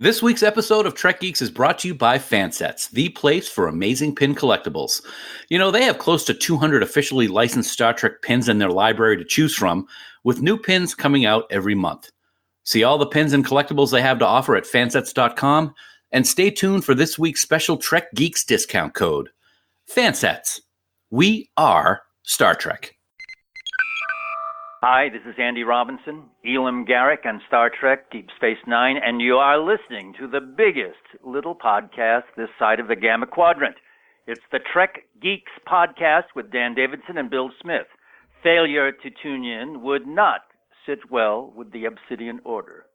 This week's episode of Trek Geeks is brought to you by Fansets, the place for amazing pin collectibles. You know, they have close to 200 officially licensed Star Trek pins in their library to choose from, with new pins coming out every month. See all the pins and collectibles they have to offer at fansets.com, and stay tuned for this week's special Trek Geeks discount code. Fansets. We are Star Trek. Hi, this is Andy Robinson, Elam Garrick on Star Trek Deep Space Nine, and you are listening to the biggest little podcast this side of the Gamma Quadrant. It's the Trek Geeks podcast with Dan Davidson and Bill Smith. Failure to tune in would not sit well with the Obsidian Order.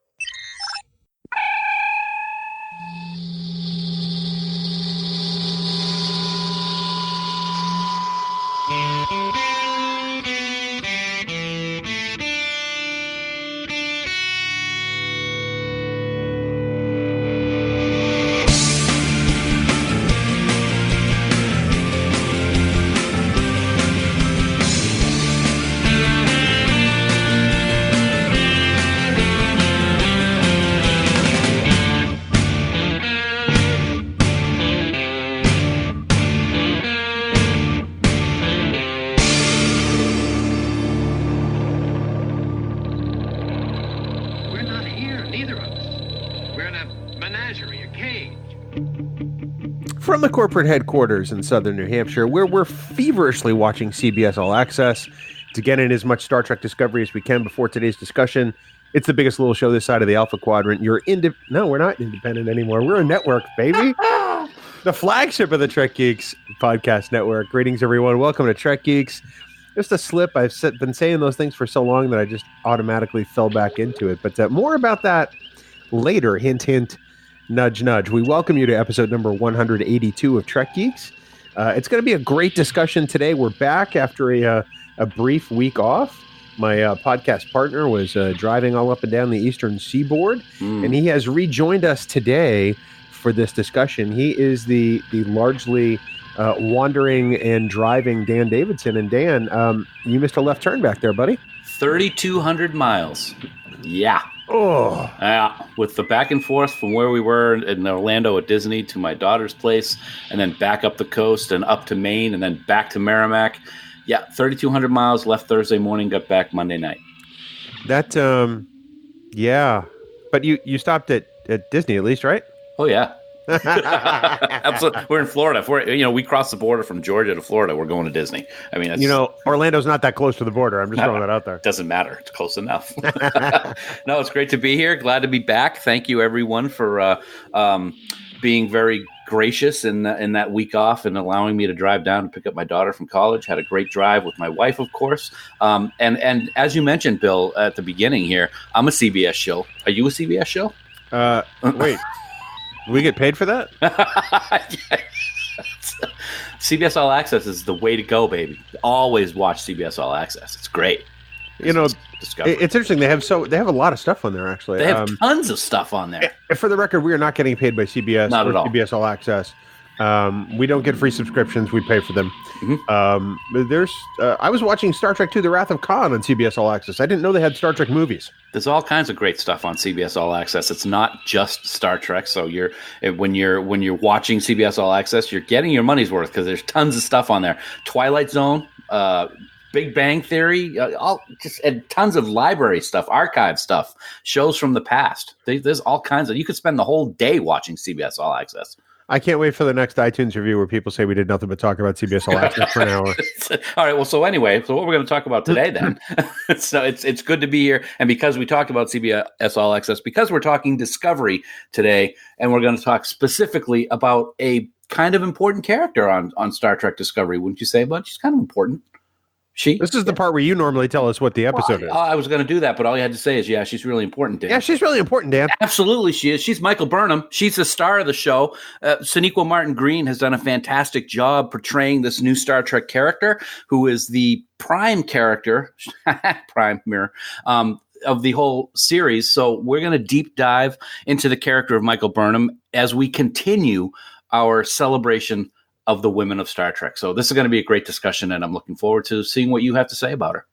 From the corporate headquarters in southern New Hampshire, where we're feverishly watching CBS All Access to get in as much Star Trek Discovery as we can before today's discussion. It's the biggest little show this side of the Alpha Quadrant. No, we're not independent anymore. We're a network, baby. The flagship of the Trek Geeks podcast network. Greetings, everyone. Welcome to Trek Geeks. Just a slip. I've been saying those things for so long that I just automatically fell back into it. But more about that later. Hint, hint. Nudge, nudge. We welcome you to episode number 182 of Trek Geeks. It's going to be a great discussion today. We're back after a brief week off. My podcast partner was driving all up and down the eastern seaboard, and he has rejoined us today for this discussion. He is the largely wandering and driving Dan Davidson. And Dan, you missed a left turn back there, buddy. 3,200 miles. Yeah. Oh, with the back and forth from where we were in Orlando at Disney to my daughter's place, and then back up the coast and up to Maine, and then back to Merrimack. Yeah, 3,200 miles. Left Thursday morning, got back Monday night. That, yeah. But you stopped at Disney at least, right? Oh yeah. Absolutely. We're in Florida. We cross the border from Georgia to Florida. We're going to Disney. I mean, Orlando's not that close to the border. I'm just throwing that out there. Doesn't matter. It's close enough. No, it's great to be here. Glad to be back. Thank you, everyone, for being very gracious in that week off and allowing me to drive down to pick up my daughter from college. Had a great drive with my wife, of course. And as you mentioned, Bill, at the beginning here, I'm a CBS show. Are you a CBS show? Wait. Do we get paid for that? CBS All Access is the way to go, baby. Always watch CBS All Access. It's great. It's interesting. They have a lot of stuff on there, actually. They have tons of stuff on there. For the record, we are not getting paid by CBS. Not at all. CBS All Access. We don't get free subscriptions. We pay for them. I was watching Star Trek II: The Wrath of Khan on CBS All Access. I didn't know they had Star Trek movies. There's all kinds of great stuff on CBS All Access. It's not just Star Trek. So when you're watching CBS All Access, you're getting your money's worth because there's tons of stuff on there. Twilight Zone, Big Bang Theory, and tons of library stuff, archive stuff, shows from the past. There's all kinds of. You could spend the whole day watching CBS All Access. I can't wait for the next iTunes review where people say we did nothing but talk about CBS All Access for an hour. All right. Well, so what we're going to talk about today then. So it's good to be here. And because we talked about CBS All Access, because we're talking Discovery today, and we're going to talk specifically about a kind of important character on Star Trek Discovery, wouldn't you say, bud? She's kind of important. This is the part where you normally tell us what the episode is. I was going to do that, but all you had to say is, yeah, she's really important, Dan. Yeah, she's really important, Dan. Absolutely, she is. She's Michael Burnham. She's the star of the show. Sonequa Martin Green has done a fantastic job portraying this new Star Trek character, who is the prime character, prime mirror, of the whole series. So we're going to deep dive into the character of Michael Burnham as we continue our celebration of the women of Star Trek. So this is going to be a great discussion, and I'm looking forward to seeing what you have to say about her.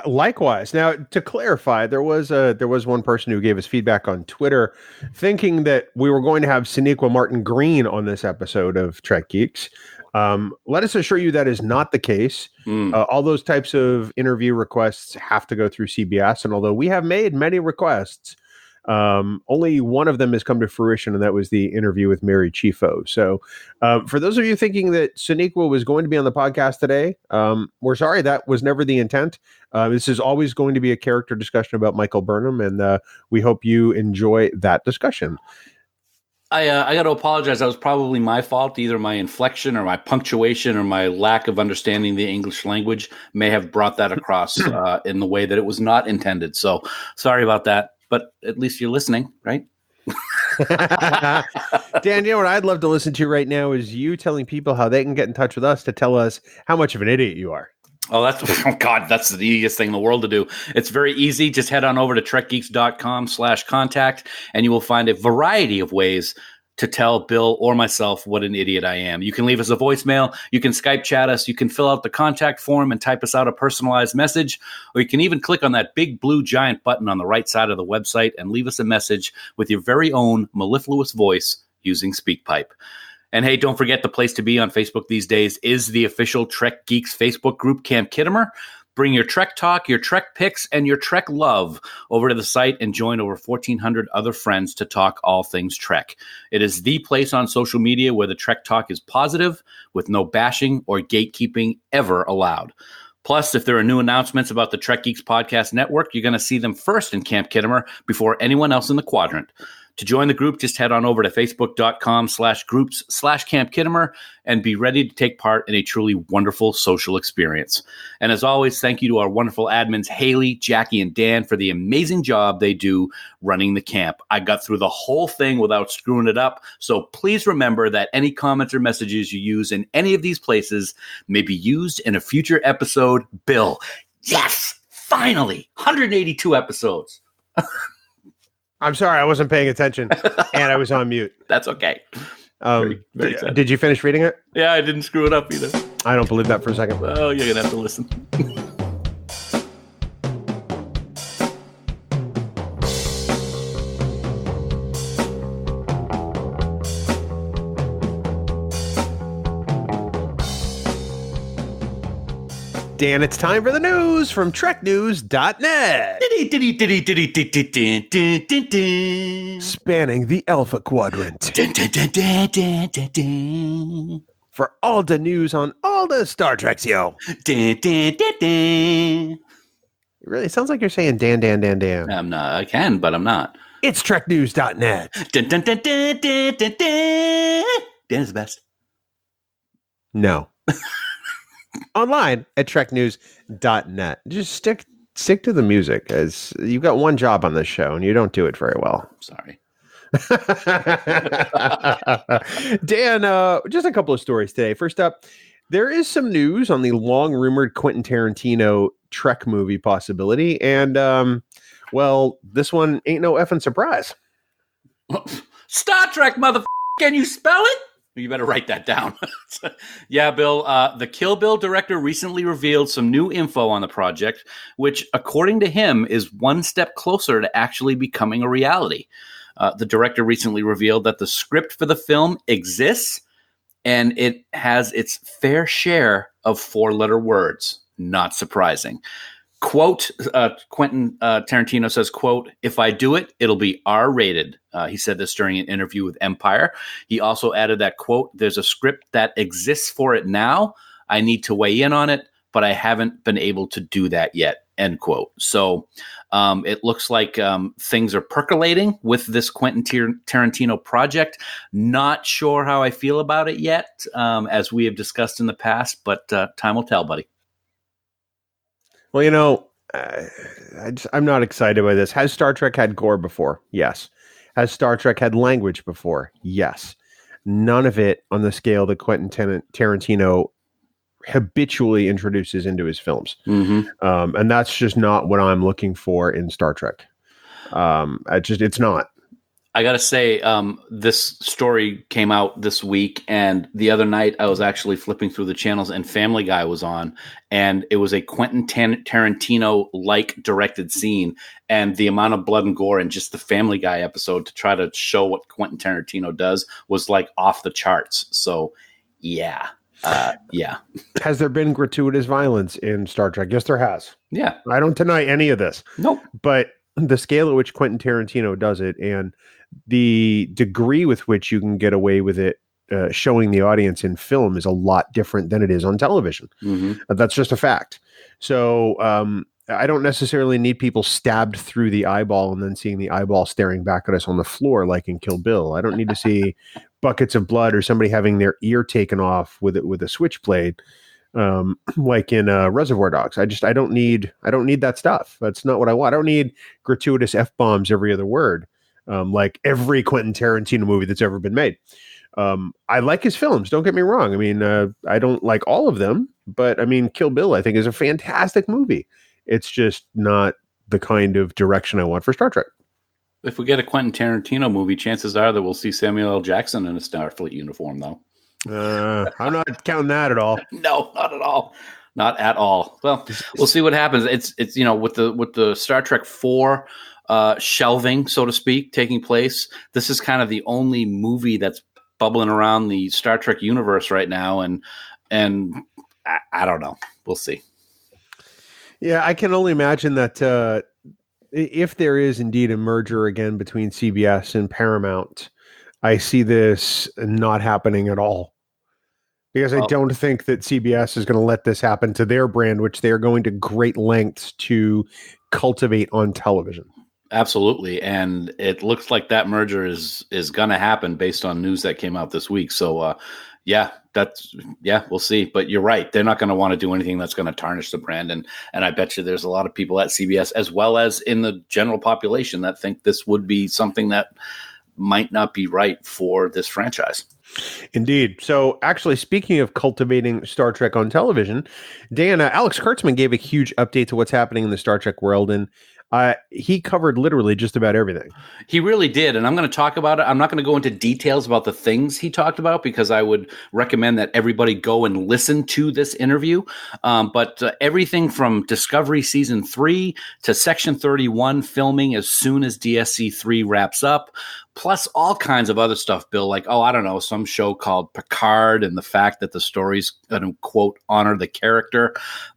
Likewise. Now, to clarify, there was one person who gave us feedback on Twitter, thinking that we were going to have Sonequa Martin Green on this episode of Trek Geeks. Let us assure you that is not the case. All those types of interview requests have to go through CBS, and although we have made many requests, only one of them has come to fruition, and that was the interview with Mary Chieffo. So for those of you thinking that Sonequa was going to be on the podcast today, we're sorry, that was never the intent. This is always going to be a character discussion about Michael Burnham, and we hope you enjoy that discussion. I got to apologize. That was probably my fault. Either my inflection or my punctuation or my lack of understanding the English language may have brought that across in the way that it was not intended. So sorry about that. But at least you're listening, right? Dan, you know what I'd love to listen to right now is you telling people how they can get in touch with us to tell us how much of an idiot you are. Oh, that's the easiest thing in the world to do. It's very easy. Just head on over to trekgeeks.com/contact, and you will find a variety of ways to tell Bill or myself what an idiot I am. You can leave us a voicemail. You can Skype chat us. You can fill out the contact form and type us out a personalized message, or you can even click on that big blue giant button on the right side of the website and leave us a message with your very own mellifluous voice using SpeakPipe. And hey, don't forget, the place to be on Facebook these days is the official Trek Geeks Facebook group, Camp Kittimer. Bring your Trek talk, your Trek pics, and your Trek love over to the site and join over 1,400 other friends to talk all things Trek. It is the place on social media where the Trek talk is positive, with no bashing or gatekeeping ever allowed. Plus, if there are new announcements about the Trek Geeks Podcast Network, you're going to see them first in Camp Kittimer before anyone else in the quadrant. To join the group, just head on over to facebook.com/groups/Camp Kittimer and be ready to take part in a truly wonderful social experience. And as always, thank you to our wonderful admins, Haley, Jackie, and Dan, for the amazing job they do running the camp. I got through the whole thing without screwing it up. So please remember that any comments or messages you use in any of these places may be used in a future episode. Bill, yes, finally, 182 episodes. I'm sorry, I wasn't paying attention, and I was on mute. That's okay. Very did you finish reading it? Yeah, I didn't screw it up either. I don't believe that for a second. Oh, you're going to have to listen. Dan, it's time for the news from TrekNews.net. Spanning the Alpha Quadrant. For all the news on all the Star Treks, yo. It really sounds like you're saying Dan, Dan, Dan, Dan. I'm not. I can, but I'm not. It's TrekNews.net. Dan is the best. No. Online at TrekNews.net. Just stick to the music, as you've got one job on this show and you don't do it very well. Sorry. Dan, just a couple of stories today. First up, there is some news on the long rumored Quentin Tarantino Trek movie possibility. And, well, this one ain't no effing surprise. Star Trek, motherfucker. Can you spell it? You better write that down. Yeah, Bill, the Kill Bill director recently revealed some new info on the project, which, according to him, is one step closer to actually becoming a reality. The director recently revealed that the script for the film exists, and it has its fair share of four-letter words. Not surprising. Quote, Quentin Tarantino says, quote, "If I do it, it'll be R-rated." He said this during an interview with Empire. He also added that, quote, "There's a script that exists for it now. I need to weigh in on it, but I haven't been able to do that yet," end quote. So it looks like things are percolating with this Quentin Tarantino project. Not sure how I feel about it yet, as we have discussed in the past, but time will tell, buddy. Well, you know, I'm not excited by this. Has Star Trek had gore before? Yes. Has Star Trek had language before? Yes. None of it on the scale that Quentin Tarantino habitually introduces into his films. Mm-hmm. And that's just not what I'm looking for in Star Trek. It's not. I got to say, this story came out this week, and the other night I was actually flipping through the channels, and Family Guy was on, and it was a Quentin Tarantino-like directed scene, and the amount of blood and gore in just the Family Guy episode to try to show what Quentin Tarantino does was like off the charts. So, yeah. Has there been gratuitous violence in Star Trek? Yes, there has. Yeah. I don't deny any of this. Nope. But the scale at which Quentin Tarantino does it and the degree with which you can get away with it showing the audience in film is a lot different than it is on television. Mm-hmm. That's just a fact. So I don't necessarily need people stabbed through the eyeball and then seeing the eyeball staring back at us on the floor like in Kill Bill. I don't need to see buckets of blood or somebody having their ear taken off with a switchblade like in Reservoir Dogs. I don't need that stuff. That's not what I want. I don't need gratuitous F-bombs every other word. Like every Quentin Tarantino movie that's ever been made. I like his films. Don't get me wrong. I mean, I don't like all of them, but I mean, Kill Bill, I think, is a fantastic movie. It's just not the kind of direction I want for Star Trek. If we get a Quentin Tarantino movie, chances are that we'll see Samuel L. Jackson in a Starfleet uniform, though. I'm not counting that at all. No, not at all. Not at all. Well, we'll see what happens. It's with the Star Trek 4 shelving, so to speak, taking place. This is kind of the only movie that's bubbling around the Star Trek universe right now, and I don't know. We'll see. Yeah, I can only imagine that if there is indeed a merger again between CBS and Paramount, I see this not happening at all. Because I don't think that CBS is going to let this happen to their brand, which they are going to great lengths to cultivate on television. Absolutely. And it looks like that merger is going to happen based on news that came out this week. So, we'll see. But you're right. They're not going to want to do anything that's going to tarnish the brand. And I bet you there's a lot of people at CBS, as well as in the general population, that think this would be something that might not be right for this franchise. Indeed. So actually, speaking of cultivating Star Trek on television, Dan, Alex Kurtzman gave a huge update to what's happening in the Star Trek world, and he covered literally just about everything. He really did, and I'm going to talk about it. I'm not going to go into details about the things he talked about because I would recommend that everybody go and listen to this interview. But everything from Discovery Season 3 to Section 31 filming as soon as DSC 3 wraps up, plus all kinds of other stuff, Bill, like, some show called Picard and the fact that the story's going to, quote, honor the character.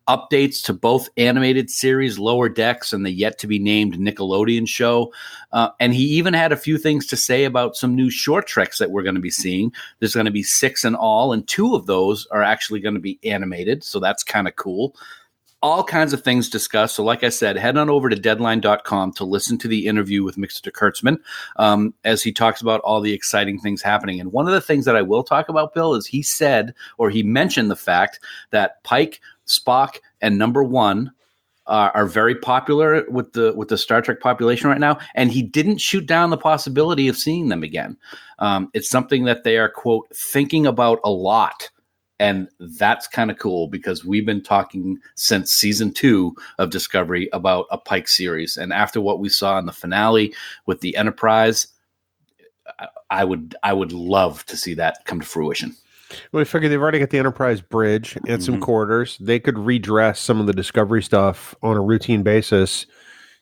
Updates to both animated series Lower Decks and the yet-to-be-named Nickelodeon show. And he even had a few things to say about some new short treks that we're going to be seeing. There's going to be 6 in all, and 2 of those are actually going to be animated, so that's kind of cool. All kinds of things discussed. So like I said, head on over to deadline.com to listen to the interview with Mr. Kurtzman as he talks about all the exciting things happening. And one of the things that I will talk about, Bill, is he mentioned the fact that Pike, Spock, and Number One are very popular with the Star Trek population right now. And he didn't shoot down the possibility of seeing them again. It's something that they are, quote, thinking about a lot. And that's kind of cool because we've been talking since season 2 of Discovery about a Pike series. And after what we saw in the finale with the Enterprise, I would love to see that come to fruition. Well, I figure they've already got the Enterprise bridge and some quarters. They could redress some of the Discovery stuff on a routine basis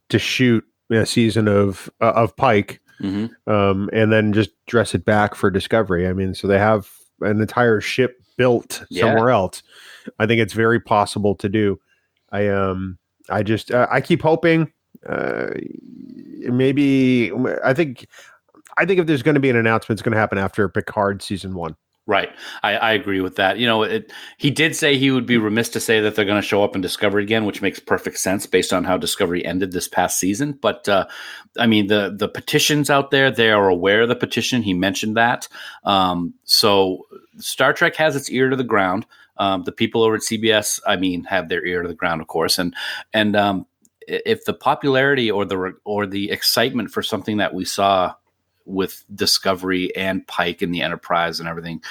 to shoot a season of Pike, and then just dress it back for Discovery. I mean, so they have an entire ship built somewhere else. I think it's very possible to do. I keep hoping. Maybe I think if there's going to be an announcement, it's going to happen after Picard season 1. Right. I agree with that. He did say he would be remiss to say that they're going to show up in Discovery again, which makes perfect sense based on how Discovery ended this past season. But the petitions out there, they are aware of the petition. He mentioned that. So Star Trek has its ear to the ground. The people over at CBS, have their ear to the ground, of course. And if the popularity or the excitement for something that we saw with Discovery and Pike and the Enterprise and everything,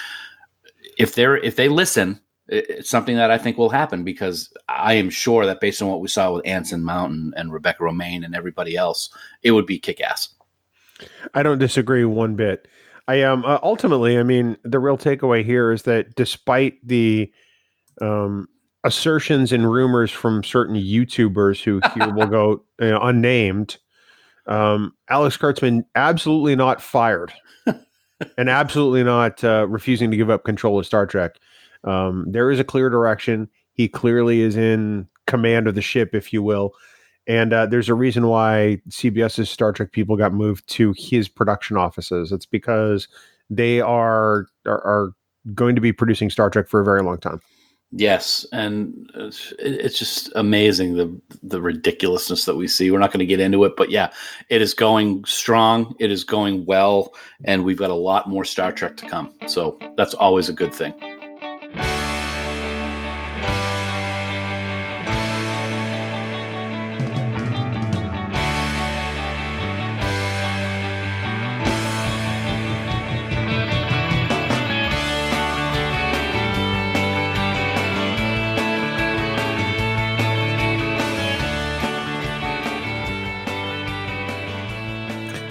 if they listen, it's something that I think will happen because I am sure that based on what we saw with Anson Mount and Rebecca Romaine and everybody else, it would be kick-ass. I don't disagree one bit. I ultimately, I mean, the real takeaway here is that despite the assertions and rumors from certain YouTubers who here will go unnamed, Alex Kurtzman absolutely not fired and absolutely not refusing to give up control of Star Trek. There is a clear direction. He clearly is in command of the ship, if you will. And there's a reason why CBS's Star Trek people got moved to his production offices. It's because they are going to be producing Star Trek for a very long time. Yes, and it's just amazing the ridiculousness that we see. We're not going to get into it, but yeah, it is going strong. It is going well, and we've got a lot more Star Trek to come. So that's always a good thing.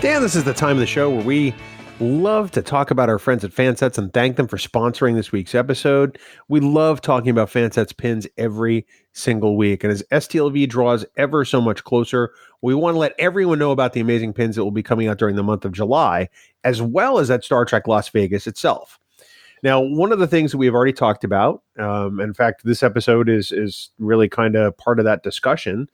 Dan, this is the time of the show where we love to talk about our friends at Fansets and thank them for sponsoring this week's episode. We love talking about Fansets pins every single week. And as STLV draws ever so much closer, we want to let everyone know about the amazing pins that will be coming out during the month of July, as well as at Star Trek Las Vegas itself. Now, one of the things that we have already talked about, in fact, this episode is really kind of part of that discussion,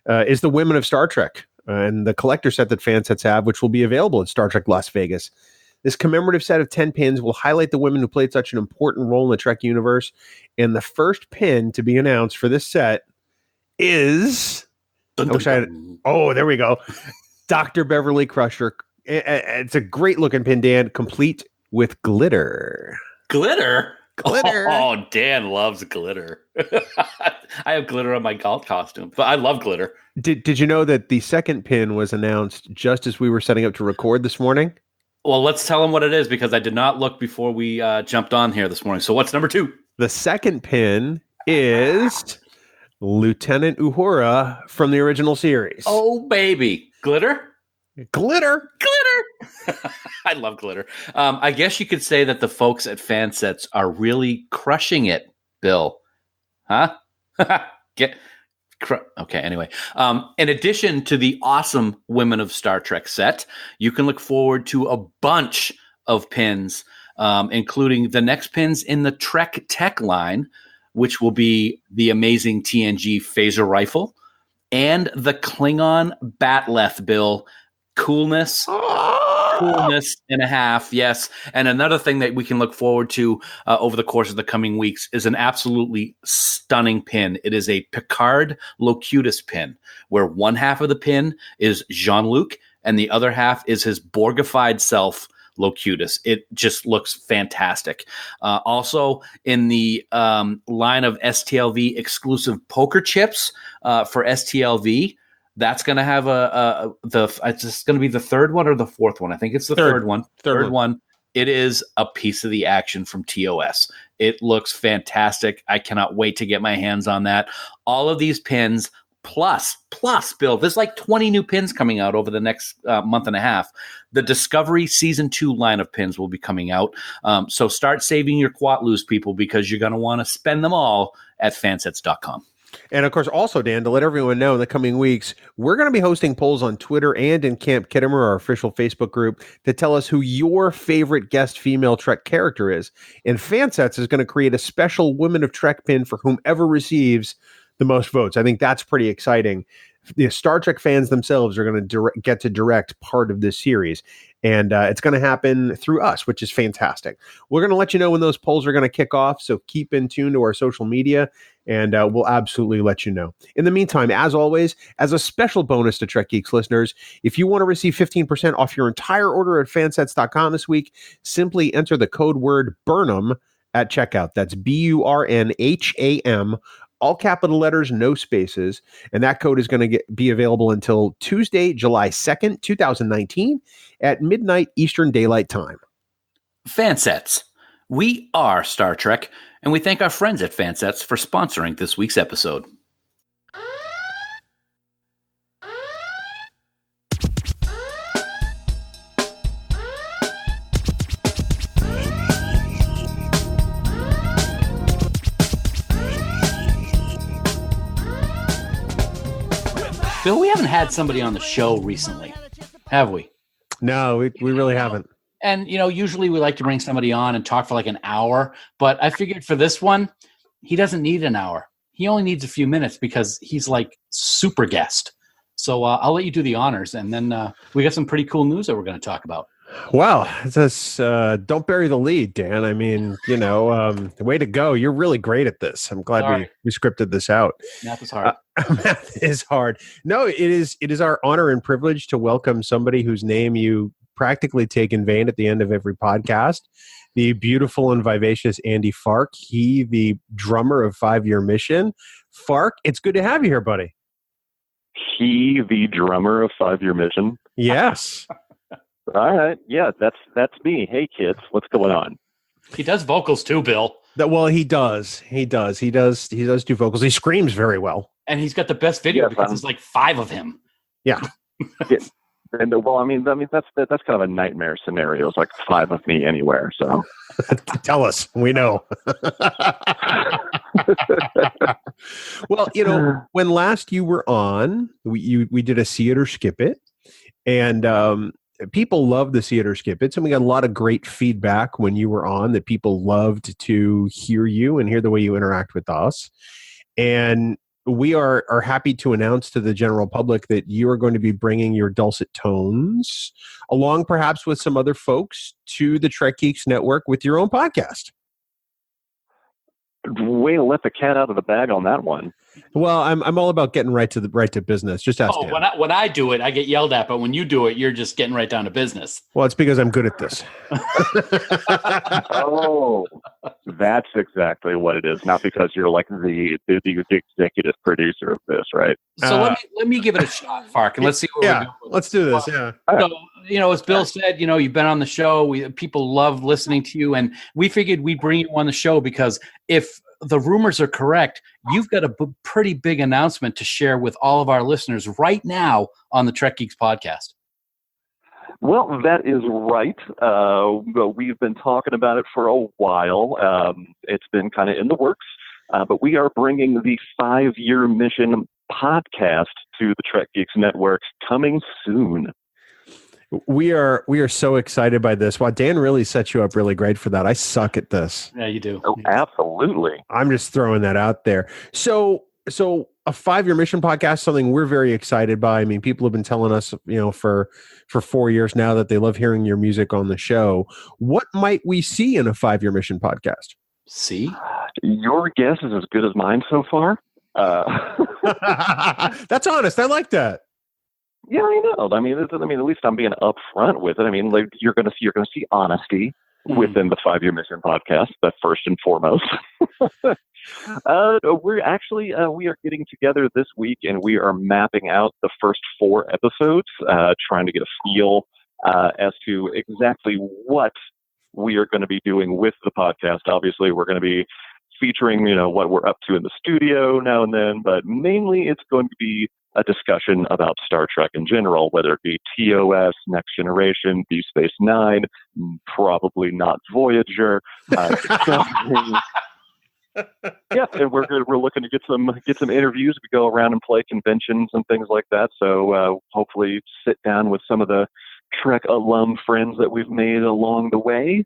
is the Women of Star Trek. And the collector set that Fansets have, which will be available at Star Trek Las Vegas. This commemorative set of 10 pins will highlight the women who played such an important role in the Trek universe. And the first pin to be announced for this set is... there we go. Dr. Beverly Crusher. It's a great-looking pin, Dan, complete with glitter. Glitter? Glitter. Oh, Dan loves glitter. I have glitter on my golf costume, but I love glitter. Did you know that the second pin was announced just as we were setting up to record this morning? Well, let's tell them what it is, because I did not look before we jumped on here this morning. So what's number 2? The second pin is Lieutenant Uhura from the original series. Oh, baby. Glitter? Glitter. I love glitter. I guess you could say that the folks at Fansets are really crushing it, Bill. Huh? Okay, anyway. In addition to the awesome Women of Star Trek set, you can look forward to a bunch of pins, including the next pins in the Trek Tech line, which will be the amazing TNG phaser rifle, and the Klingon Batleth, Bill. Coolness and a half, yes. And another thing that we can look forward to over the course of the coming weeks is an absolutely stunning pin. It is a Picard Locutus pin, where one half of the pin is Jean-Luc and the other half is his Borgified self, Locutus. It just looks fantastic. Also, in the line of STLV exclusive poker chips for STLV, that's going to have it's going to be the third one or the fourth one. I think it's the third one. Third one. It is a piece of the action from TOS. It looks fantastic. I cannot wait to get my hands on that. All of these pins, plus, Bill, there's like 20 new pins coming out over the next month and a half. The Discovery Season 2 line of pins will be coming out. So start saving your Quatloos, people, because you're going to want to spend them all at fansets.com. And of course, also, Dan, to let everyone know in the coming weeks, we're going to be hosting polls on Twitter and in Camp Kittimer, our official Facebook group, to tell us who your favorite guest female Trek character is. And Fansets is going to create a special Women of Trek pin for whomever receives the most votes. I think that's pretty exciting. The Star Trek fans themselves are going to get to direct part of this series. And it's going to happen through us, which is fantastic. We're going to let you know when those polls are going to kick off. So keep in tune to our social media, and we'll absolutely let you know. In the meantime, as always, as a special bonus to Trek Geeks listeners, if you want to receive 15% off your entire order at fansets.com this week, simply enter the code word Burnham at checkout. That's BURNHAM. All capital letters, no spaces. And that code is going to be available until Tuesday, July 2nd, 2019 at midnight Eastern Daylight Time. Fansets. We are Star Trek, and we thank our friends at Fansets for sponsoring this week's episode. Bill, we haven't had somebody on the show recently, have we? No, we really haven't. And, usually we like to bring somebody on and talk for like an hour, but I figured for this one, he doesn't need an hour. He only needs a few minutes because he's like super guest. So I'll let you do the honors, and then we got some pretty cool news that we're going to talk about. Well, don't bury the lead, Dan. I mean, way to go. You're really great at this. I'm glad we scripted this out. Math is hard. Math is hard. No, it is our honor and privilege to welcome somebody whose name you practically take in vain at the end of every podcast. The beautiful and vivacious Andy Fark. He, the drummer of 5 Year Mission. Fark, it's good to have you here, buddy. He, the drummer of 5 Year Mission. Yes. All right. Yeah, that's me. Hey, kids, what's going on? He does vocals too, Bill. Well, he does. He does do vocals. He screams very well. And he's got the best video because there's like 5 of him. Yeah. Yeah. And well, I mean that's kind of a nightmare scenario. It's like 5 of me anywhere. So tell us, we know. Well, when last you were on, we did a See It or Skip It, and people loved the See It or Skip It. And we got a lot of great feedback when you were on that people loved to hear you and hear the way you interact with us. And we are happy to announce to the general public that you are going to be bringing your dulcet tones, along perhaps with some other folks, to the Trek Geeks Network with your own podcast. Way to let the cat out of the bag on that one. Well, I'm all about getting right to business. Just ask Dan. When I do it, I get yelled at, but when you do it, you're just getting right down to business. Well, it's because I'm good at this. Oh, that's exactly what it is. Not because you're like the executive producer of this, right? So let me give it a shot, Fark, and let's see what we're doing. Let's do this. Yeah. So, as Bill said, you've been on the show. People love listening to you, and we figured we'd bring you on the show because if the rumors are correct, you've got a pretty big announcement to share with all of our listeners right now on the Trek Geeks podcast. Well, that is right. We've been talking about it for a while. It's been kind of in the works, but we are bringing the 5 Year Mission podcast to the Trek Geeks Network coming soon. We are so excited by this. Wow, Dan really set you up really great for that. I suck at this. Yeah, you do. Oh, absolutely. I'm just throwing that out there. So a 5 Year Mission podcast, something we're very excited by. I mean, people have been telling us, for 4 years now that they love hearing your music on the show. What might we see in a 5 Year Mission podcast? See? Your guess is as good as mine so far. That's honest. I like that. Yeah, I know. I mean, at least I'm being upfront with it. I mean, like you're going to see honesty within the 5 Year Mission podcast. That's first and foremost. We are getting together this week, and we are mapping out the first 4 episodes, trying to get a feel as to exactly what we are going to be doing with the podcast. Obviously, we're going to be featuring, what we're up to in the studio now and then, but mainly it's going to be a discussion about Star Trek in general, whether it be TOS, Next Generation, Deep Space Nine, probably not Voyager. Yeah, and we're looking to get some interviews. We go around and play conventions and things like that. So hopefully sit down with some of the Trek alum friends that we've made along the way.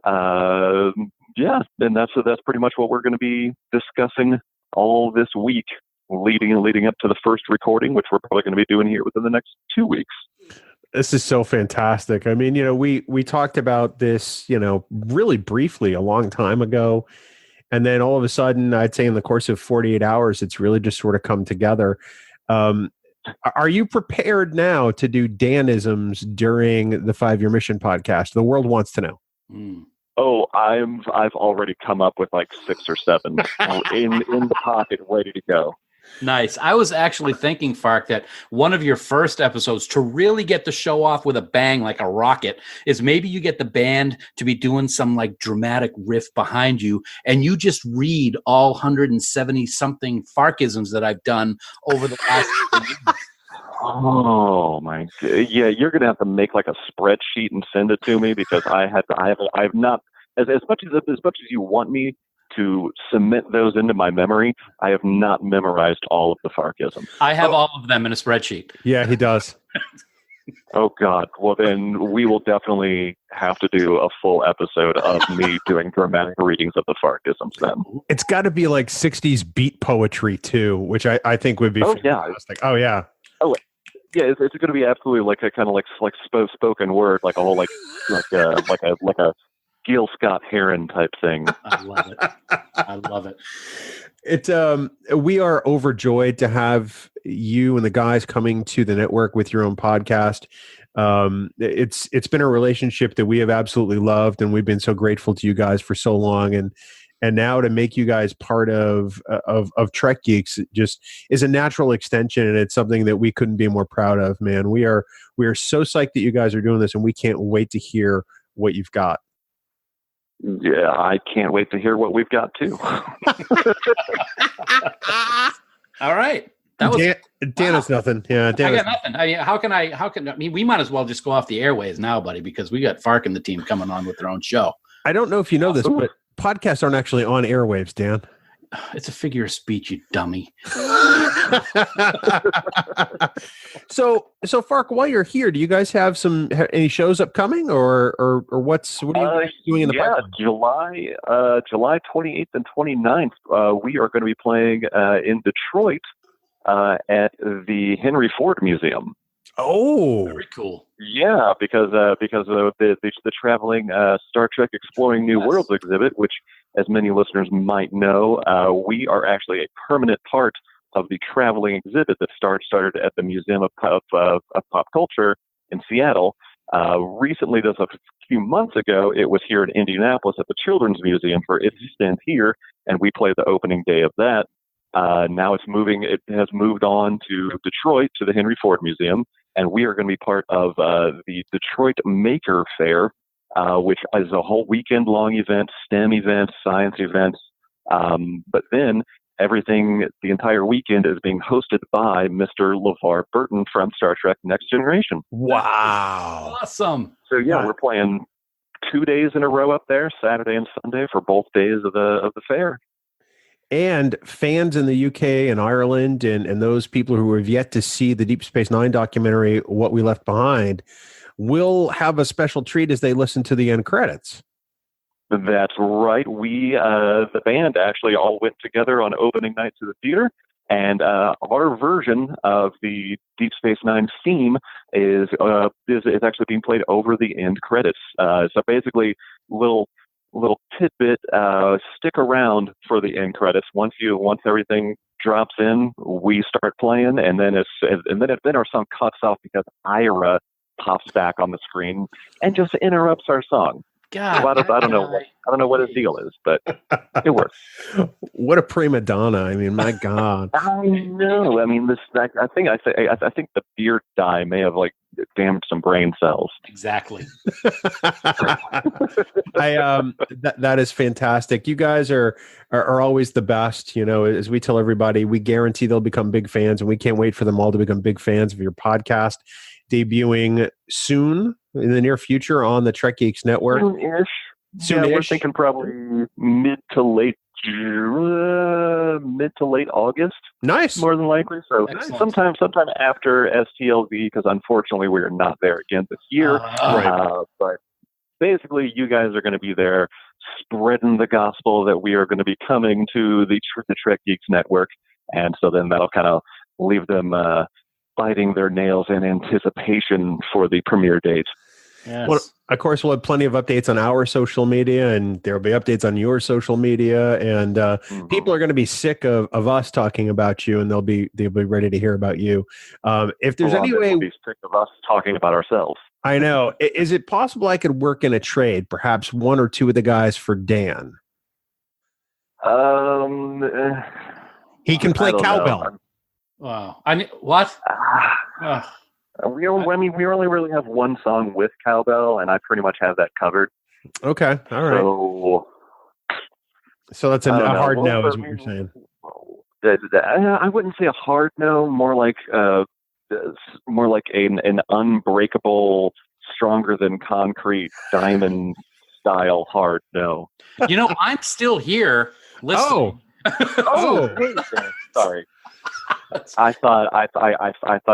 Yeah, and that's pretty much what we're going to be discussing all this week, leading up to the first recording, which we're probably going to be doing here within the next 2 weeks. This is so fantastic. I mean, we talked about this, really briefly a long time ago. And then all of a sudden, I'd say in the course of 48 hours, it's really just sort of come together. Are you prepared now to do Danisms during the 5 Year Mission podcast? The world wants to know. Oh, I've already come up with like 6 or 7 in the pocket, ready to go. Nice. I was actually thinking, Fark, that one of your first episodes to really get the show off with a bang like a rocket is maybe you get the band to be doing some like dramatic riff behind you and you just read all 170 something Farkisms that I've done over the past years. Oh my God. Yeah, you're gonna have to make like a spreadsheet and send it to me because I've not as much as you want me to cement those into my memory, I have not memorized all of the Farkisms. I have all of them in a spreadsheet. Yeah, he does. Oh, God. Well, then we will definitely have to do a full episode of me doing dramatic readings of the Farkisms then. It's got to be like 60s beat poetry, too, which I think would be fantastic. Oh, yeah. Oh, yeah, it's going to be absolutely like a kind of like spoken word, like a whole like a Gil Scott Heron type thing. I love it. I love it. We are overjoyed to have you and the guys coming to the network with your own podcast. It's been a relationship that we have absolutely loved, and we've been so grateful to you guys for so long. And now to make you guys part of Trek Geeks just is a natural extension, and it's something that we couldn't be more proud of, man. We are so psyched that you guys are doing this, and we can't wait to hear what you've got. Yeah, I can't wait to hear what we've got too. All right. That was Dan has nothing. Yeah, Dan I got nothing. I mean, we might as well just go off the airways now, buddy, because we got Fark and the team coming on with their own show. I don't know if you know this, but podcasts aren't actually on airwaves, Dan. It's a figure of speech, you dummy. So Fark, while you're here, do you guys have any shows upcoming, or what are you doing in the pipeline? July 28th and 29th, we are going to be playing in Detroit at the Henry Ford Museum. Oh, very cool. Yeah, because of the traveling Star Trek Exploring New Worlds exhibit, which, as many listeners might know, we are actually a permanent part of the traveling exhibit that started at the Museum of Pop Culture in Seattle. Recently, just a few months ago, it was here in Indianapolis at the Children's Museum for its stint here, and we played the opening day of that. Now it has moved on to Detroit, to the Henry Ford Museum, and we are going to be part of the Detroit Maker Fair, which is a whole weekend-long event, STEM events, science events. But then the entire weekend is being hosted by Mr. LeVar Burton from Star Trek Next Generation. Wow. Awesome. So, yeah, we're playing 2 days in a row up there, Saturday and Sunday, for both days of the fair. And fans in the UK and Ireland and those people who have yet to see the Deep Space Nine documentary, What We Left Behind, will have a special treat as they listen to the end credits. That's right. We, the band, actually all went together on opening night to the theater, and our version of the Deep Space Nine theme is actually being played over the end credits. So basically, little tidbit, stick around for the end credits. Once everything drops in, we start playing, and then our song cuts off because Ira pops back on the screen and just interrupts our song. God, so I don't know what his deal is, but it works. What a prima donna! I mean, my God. I know. I mean, I think the beard dye may have damaged some brain cells. Exactly. That is fantastic. You guys are always the best. You know, as we tell everybody, we guarantee they'll become big fans, and we can't wait for them all to become big fans of your podcast, debuting soon in the near future on the Trek Geeks Network. Soon-ish. Yeah, we're thinking probably mid to late August. Nice. More than likely. So sometime after STLV, because unfortunately we are not there again this year. Right. But basically, you guys are going to be there spreading the gospel that we are going to be coming to the Trek Geeks Network. And so then that'll kind of leave them biting their nails in anticipation for the premiere date. Yes. Well, of course, we'll have plenty of updates on our social media, and there'll be updates on your social media. And people are going to be sick of us talking about you, and they'll be ready to hear about you. If there's any way, we'll be sick of us talking about ourselves. I know. Is it possible I could work in a trade? Perhaps one or two of the guys for Dan. He can play cowbell. Wow. What? We only really have one song with cowbell, and I pretty much have that covered. Okay, all right. So that's a hard no, is what you're saying. I wouldn't say a hard no, more like an unbreakable, stronger than concrete diamond style hard no. I'm still here listening. Hey, sorry. I thought I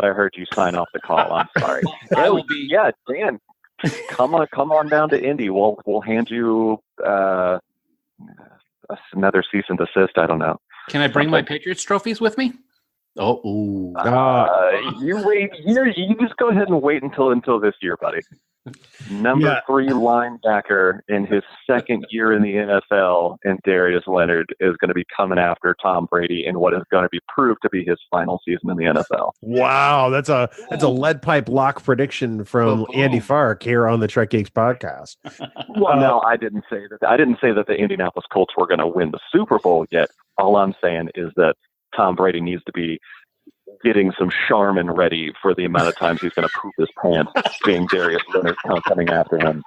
heard you sign off the call. I'm sorry. I will be. Yeah, Dan, come on down to Indy. We'll hand you another cease and desist. I don't know. Can I bring my Patriots trophies with me? Oh, you wait. You just go ahead and wait until this year, buddy. Number 3 linebacker in his second year in the NFL, and Darius Leonard is going to be coming after Tom Brady in what is going to be proved to be his final season in the NFL. Wow, that's a lead pipe lock prediction from Andy Fark here on the Trek Geeks podcast. Well, no, I didn't say that. I didn't say that the Indianapolis Colts were going to win the Super Bowl yet. All I'm saying is that Tom Brady needs to be getting some Charmin ready for the amount of times he's going to poop his pants, being Darius Leonard coming after him.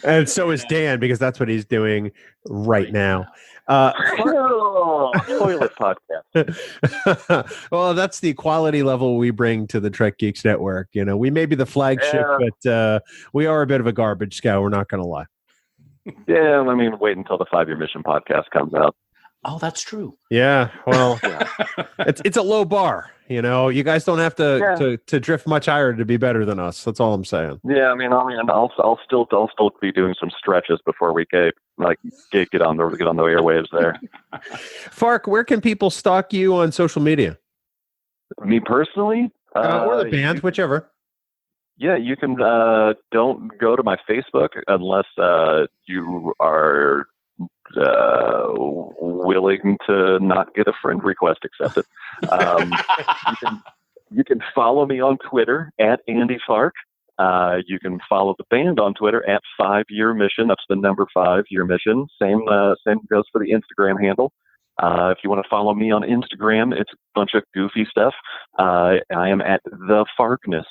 And so is Dan, because that's what he's doing right now. Toilet podcast. Well, that's the quality level we bring to the Trek Geeks Network. We may be the flagship, but we are a bit of a garbage scout. We're not going to lie. Yeah, I mean, wait until the 5-Year Mission podcast comes out. Oh, that's true. Yeah, well, it's a low bar. You guys don't have to drift much higher to be better than us. That's all I'm saying. Yeah, I mean, I'll still be doing some stretches before we get on the airwaves there. Fark, where can people stalk you on social media? Me personally, or the band, whichever. Yeah, you can. Don't go to my Facebook unless you are willing to not get a friend request accepted. You can follow me on Twitter at Andy Fark. You can follow the band on Twitter at 5-Year Mission. That's the number 5-Year Mission. Same goes for the Instagram handle. If you want to follow me on Instagram, it's a bunch of goofy stuff. I am at the Farkness.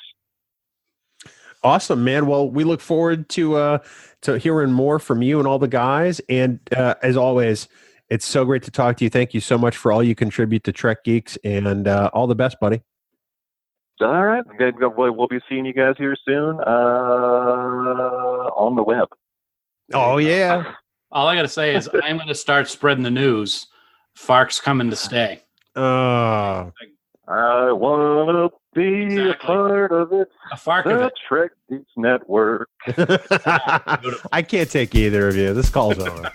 Awesome, man. Well, we look forward to hearing more from you and all the guys. And as always, it's so great to talk to you. Thank you so much for all you contribute to Trek Geeks, and all the best, buddy. All right. We'll be seeing you guys here soon on the web. Oh, yeah. All I got to say is I'm going to start spreading the news. Fark's coming to stay. Oh. I want to be a part of it. A Fark the of it. Trek Geeks Network. I can't take either of you. This call's over.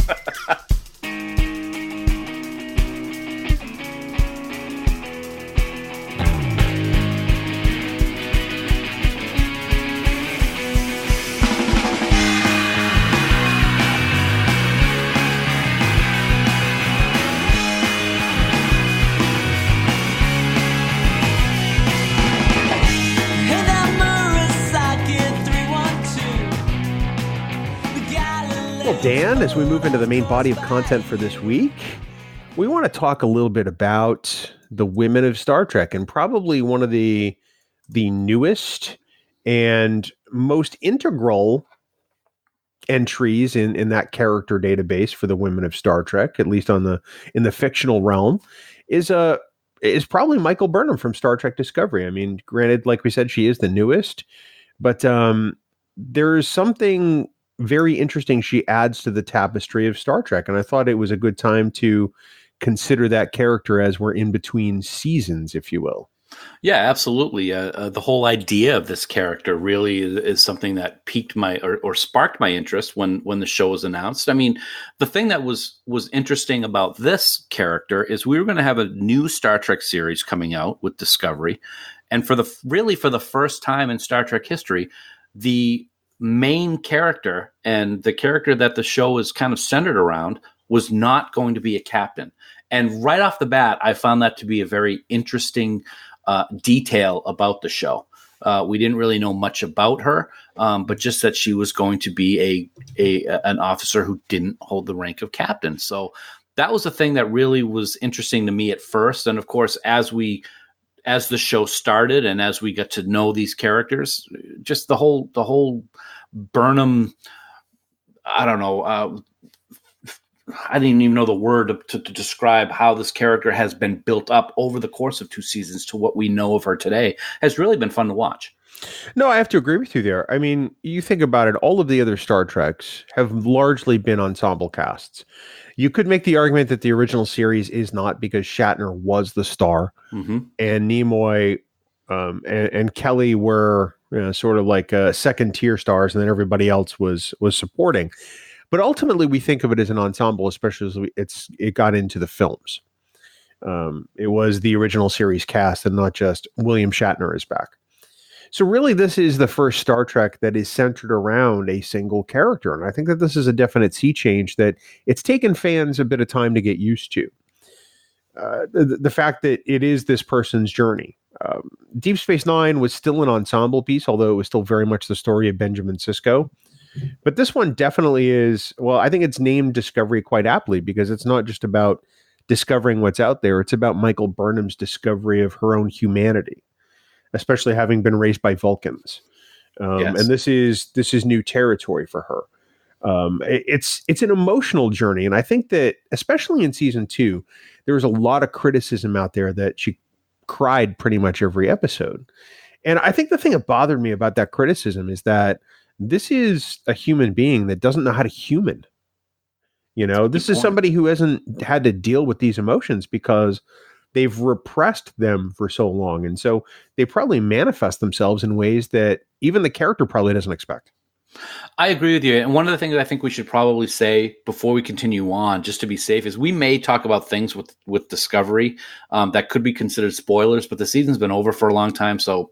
Dan, as we move into the main body of content for this week, we want to talk a little bit about the women of Star Trek, and probably one of the newest and most integral entries in that character database for the women of Star Trek, at least in the fictional realm, is probably Michael Burnham from Star Trek Discovery. I mean, granted, like we said, she is the newest, but there's something very interesting she adds to the tapestry of Star Trek, and I thought it was a good time to consider that character as we're in between seasons, if you will. Yeah, absolutely. The whole idea of this character really is something that piqued my or sparked my interest when the show was announced. I mean, the thing that was interesting about this character is we were going to have a new Star Trek series coming out with Discovery, and for the first time in Star Trek history, the main character and the character that the show is kind of centered around was not going to be a captain. And right off the bat, I found that to be a very interesting detail about the show. We didn't really know much about her, but just that she was going to be an officer who didn't hold the rank of captain. So that was the thing that really was interesting to me at first. And of course, as the show started and as we got to know these characters, just the whole Burnham, I don't know, I didn't even know the word to describe how this character has been built up over the course of 2 seasons to what we know of her today, has really been fun to watch. No, I have to agree with you there. I mean, you think about it, all of the other Star Treks have largely been ensemble casts. You could make the argument that the original series is not, because Shatner was the star, Mm-hmm. and Nimoy and Kelly were, sort of like second tier stars, and then everybody else was supporting. But ultimately, we think of it as an ensemble, especially as it got into the films. It was the original series cast, and not just William Shatner is back. So really, this is the first Star Trek that is centered around a single character. And I think that this is a definite sea change that it's taken fans a bit of time to get used to. The fact that it is this person's journey. Deep Space Nine was still an ensemble piece, although it was still very much the story of Benjamin Sisko. But this one definitely is, well, I think it's named Discovery quite aptly, because it's not just about discovering what's out there. It's about Michael Burnham's discovery of her own humanity, especially having been raised by Vulcans. Yes. And this is new territory for her. It's an emotional journey. And I think that, especially in season 2, there was a lot of criticism out there that she cried pretty much every episode. And I think the thing that bothered me about that criticism is that this is a human being that doesn't know how to human. This is somebody who hasn't had to deal with these emotions because they've repressed them for so long. And so they probably manifest themselves in ways that even the character probably doesn't expect. I agree with you. And one of the things I think we should probably say before we continue on, just to be safe, is we may talk about things with Discovery that could be considered spoilers, but the season's been over for a long time. So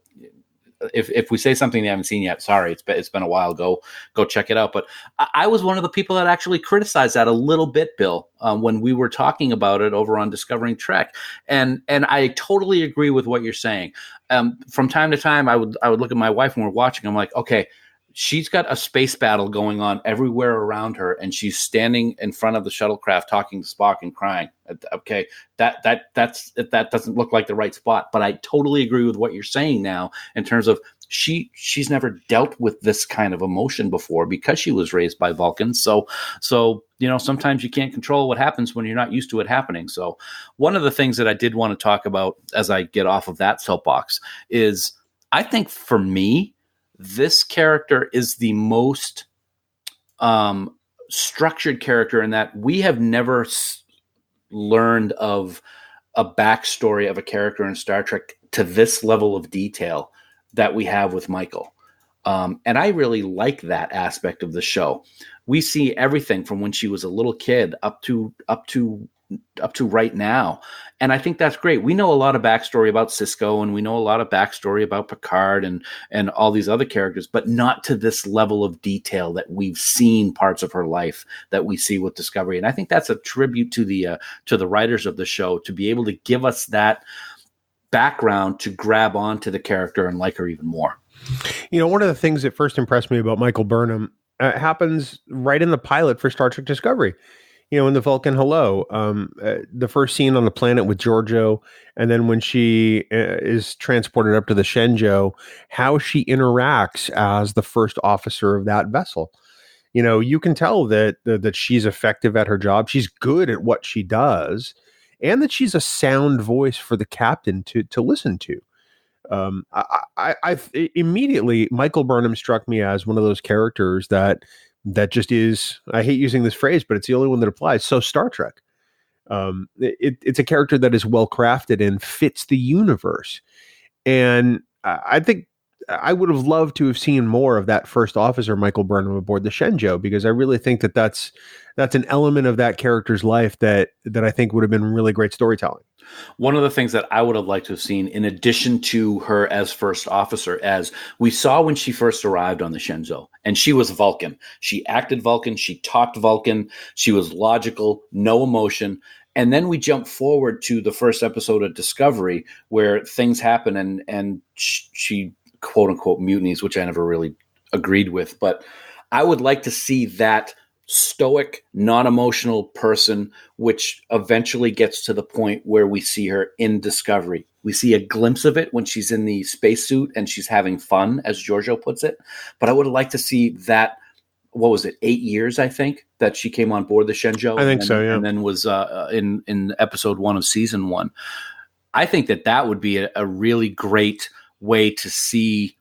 if we say something you haven't seen yet, sorry, it's been a while. Go check it out. But I was one of the people that actually criticized that a little bit, Bill, when we were talking about it over on Discovering Trek, and I totally agree with what you're saying. From time to time, I would look at my wife when we're watching. I'm like, okay, she's got a space battle going on everywhere around her, and she's standing in front of the shuttlecraft talking to Spock and crying. Okay, that doesn't look like the right spot. But I totally agree with what you're saying now in terms of she's never dealt with this kind of emotion before because she was raised by Vulcans. So sometimes you can't control what happens when you're not used to it happening. So one of the things that I did want to talk about as I get off of that soapbox is, I think for me, this character is the most structured character in that we have never learned of a backstory of a character in Star Trek to this level of detail that we have with Michael. And I really like that aspect of the show. We see everything from when she was a little kid up to right now. And I think that's great. We know a lot of backstory about Sisko, and we know a lot of backstory about Picard and all these other characters, but not to this level of detail that we've seen parts of her life that we see with Discovery. And I think that's a tribute to the writers of the show to be able to give us that background to grab onto the character and like her even more. One of the things that first impressed me about Michael Burnham happens right in the pilot for Star Trek Discovery. In the Vulcan Hello, the first scene on the planet with Giorgio, and then when she is transported up to the Shenzhou, how she interacts as the first officer of that vessel. You can tell that she's effective at her job. She's good at what she does, and that she's a sound voice for the captain to listen to. I immediately, Michael Burnham struck me as one of those characters that just is, I hate using this phrase, but it's the only one that applies. So Star Trek, it's a character that is well crafted and fits the universe. And I think I would have loved to have seen more of that first officer, Michael Burnham, aboard the Shenzhou, because I really think that that's an element of that character's life that I think would have been really great storytelling. One of the things that I would have liked to have seen, in addition to her as first officer, as we saw when she first arrived on the Shenzhou, and she was Vulcan. She acted Vulcan. She talked Vulcan. She was logical, no emotion. And then we jump forward to the first episode of Discovery, where things happen and she quote unquote mutinies, which I never really agreed with. But I would like to see that stoic, non-emotional person, which eventually gets to the point where we see her in Discovery. We see a glimpse of it when she's in the spacesuit and she's having fun, as Giorgio puts it. But I would have liked to see that, what was it, 8 years, I think, that she came on board the Shenzhou. I think so, yeah. And then was in episode 1 of season 1. I think that would be a really great way to see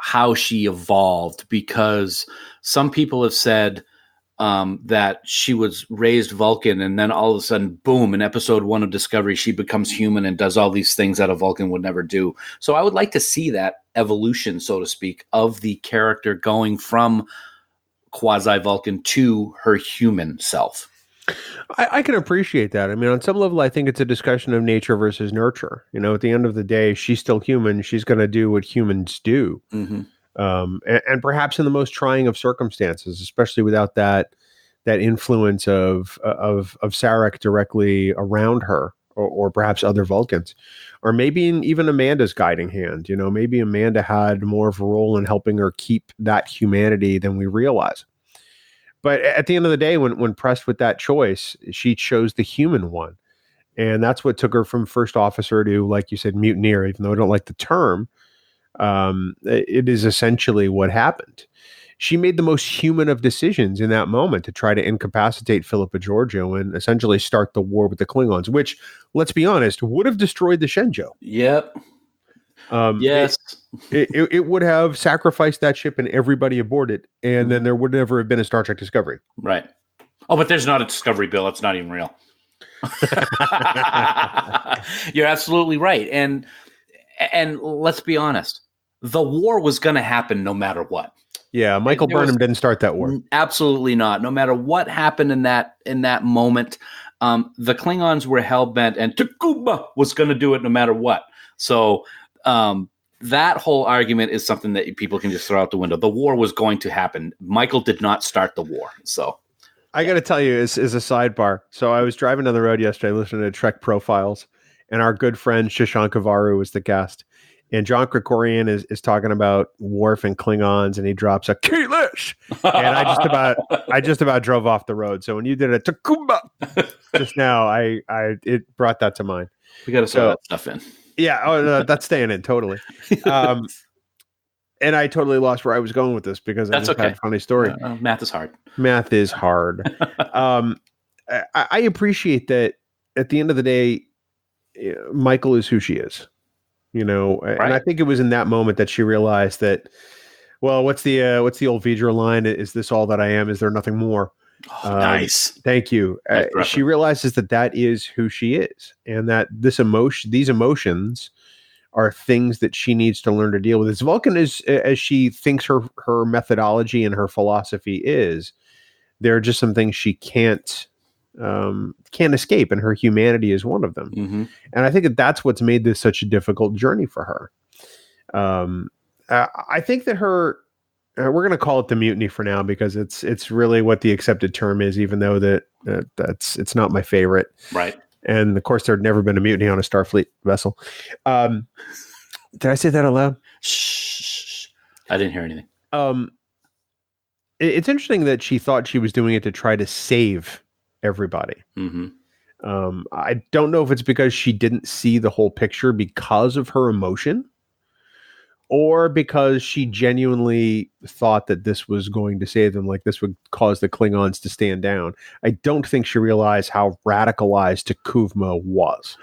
how she evolved, because some people have said that she was raised Vulcan, and then all of a sudden, boom, in episode 1 of Discovery, she becomes human and does all these things that a Vulcan would never do. So I would like to see that evolution, so to speak, of the character going from quasi-Vulcan to her human self. I can appreciate that. I mean, on some level, I think it's a discussion of nature versus nurture. At the end of the day, she's still human. She's going to do what humans do. Mm-hmm. And perhaps in the most trying of circumstances, especially without that influence of Sarek directly around her, or perhaps other Vulcans, or maybe even Amanda's guiding hand. Maybe Amanda had more of a role in helping her keep that humanity than we realize. But at the end of the day, when pressed with that choice, she chose the human one. And that's what took her from first officer to, like you said, mutineer, even though I don't like the term. It is essentially what happened. She made the most human of decisions in that moment to try to incapacitate Philippa Georgiou and essentially start the war with the Klingons, which, let's be honest, would have destroyed the Shenzhou. Yep. Yes. It would have sacrificed that ship and everybody aboard it, and then there would never have been a Star Trek Discovery. Right. Oh, but there's not a Discovery, Bill. It's not even real. You're absolutely right. And let's be honest, the war was going to happen no matter what. Yeah, Michael Burnham didn't start that war. Absolutely not. No matter what happened in that moment, the Klingons were hell-bent, and Takuba was going to do it no matter what. So that whole argument is something that people can just throw out the window. The war was going to happen. Michael did not start the war. So I got to tell you, as a sidebar, so I was driving down the road yesterday listening to Trek Profiles, and our good friend Shashank Avaru was the guest. And John Krikorian is talking about Worf and Klingons, and he drops a Kaelish, and I just about drove off the road. So when you did a Takuba just now, it brought that to mind. We got to throw that stuff in. Yeah, that's staying in totally. And I totally lost where I was going with this because I just had a funny story. Math is hard. Math is hard. I appreciate that at the end of the day, Michael is who she is. Right. And I think it was in that moment that she realized that, well, what's the old Vidra line? Is this all that I am? Is there nothing more? Oh, nice. Thank you. She realizes that is who she is, and that these emotions are things that she needs to learn to deal with. As Vulcan as she thinks her methodology and her philosophy is, there are just some things she can't escape, and her humanity is one of them. Mm-hmm. And I think that's what's made this such a difficult journey for her. I think that we're going to call it the mutiny for now because it's really what the accepted term is, even though it's not my favorite. Right. And of course, there'd never been a mutiny on a Starfleet vessel. Did I say that out loud? Shh. I didn't hear anything. It's interesting that she thought she was doing it to try to save everybody. Mm-hmm. I don't know if it's because she didn't see the whole picture because of her emotion, or because she genuinely thought that this was going to save them, like this would cause the Klingons to stand down. I don't think she realized how radicalized T'Kuvma was.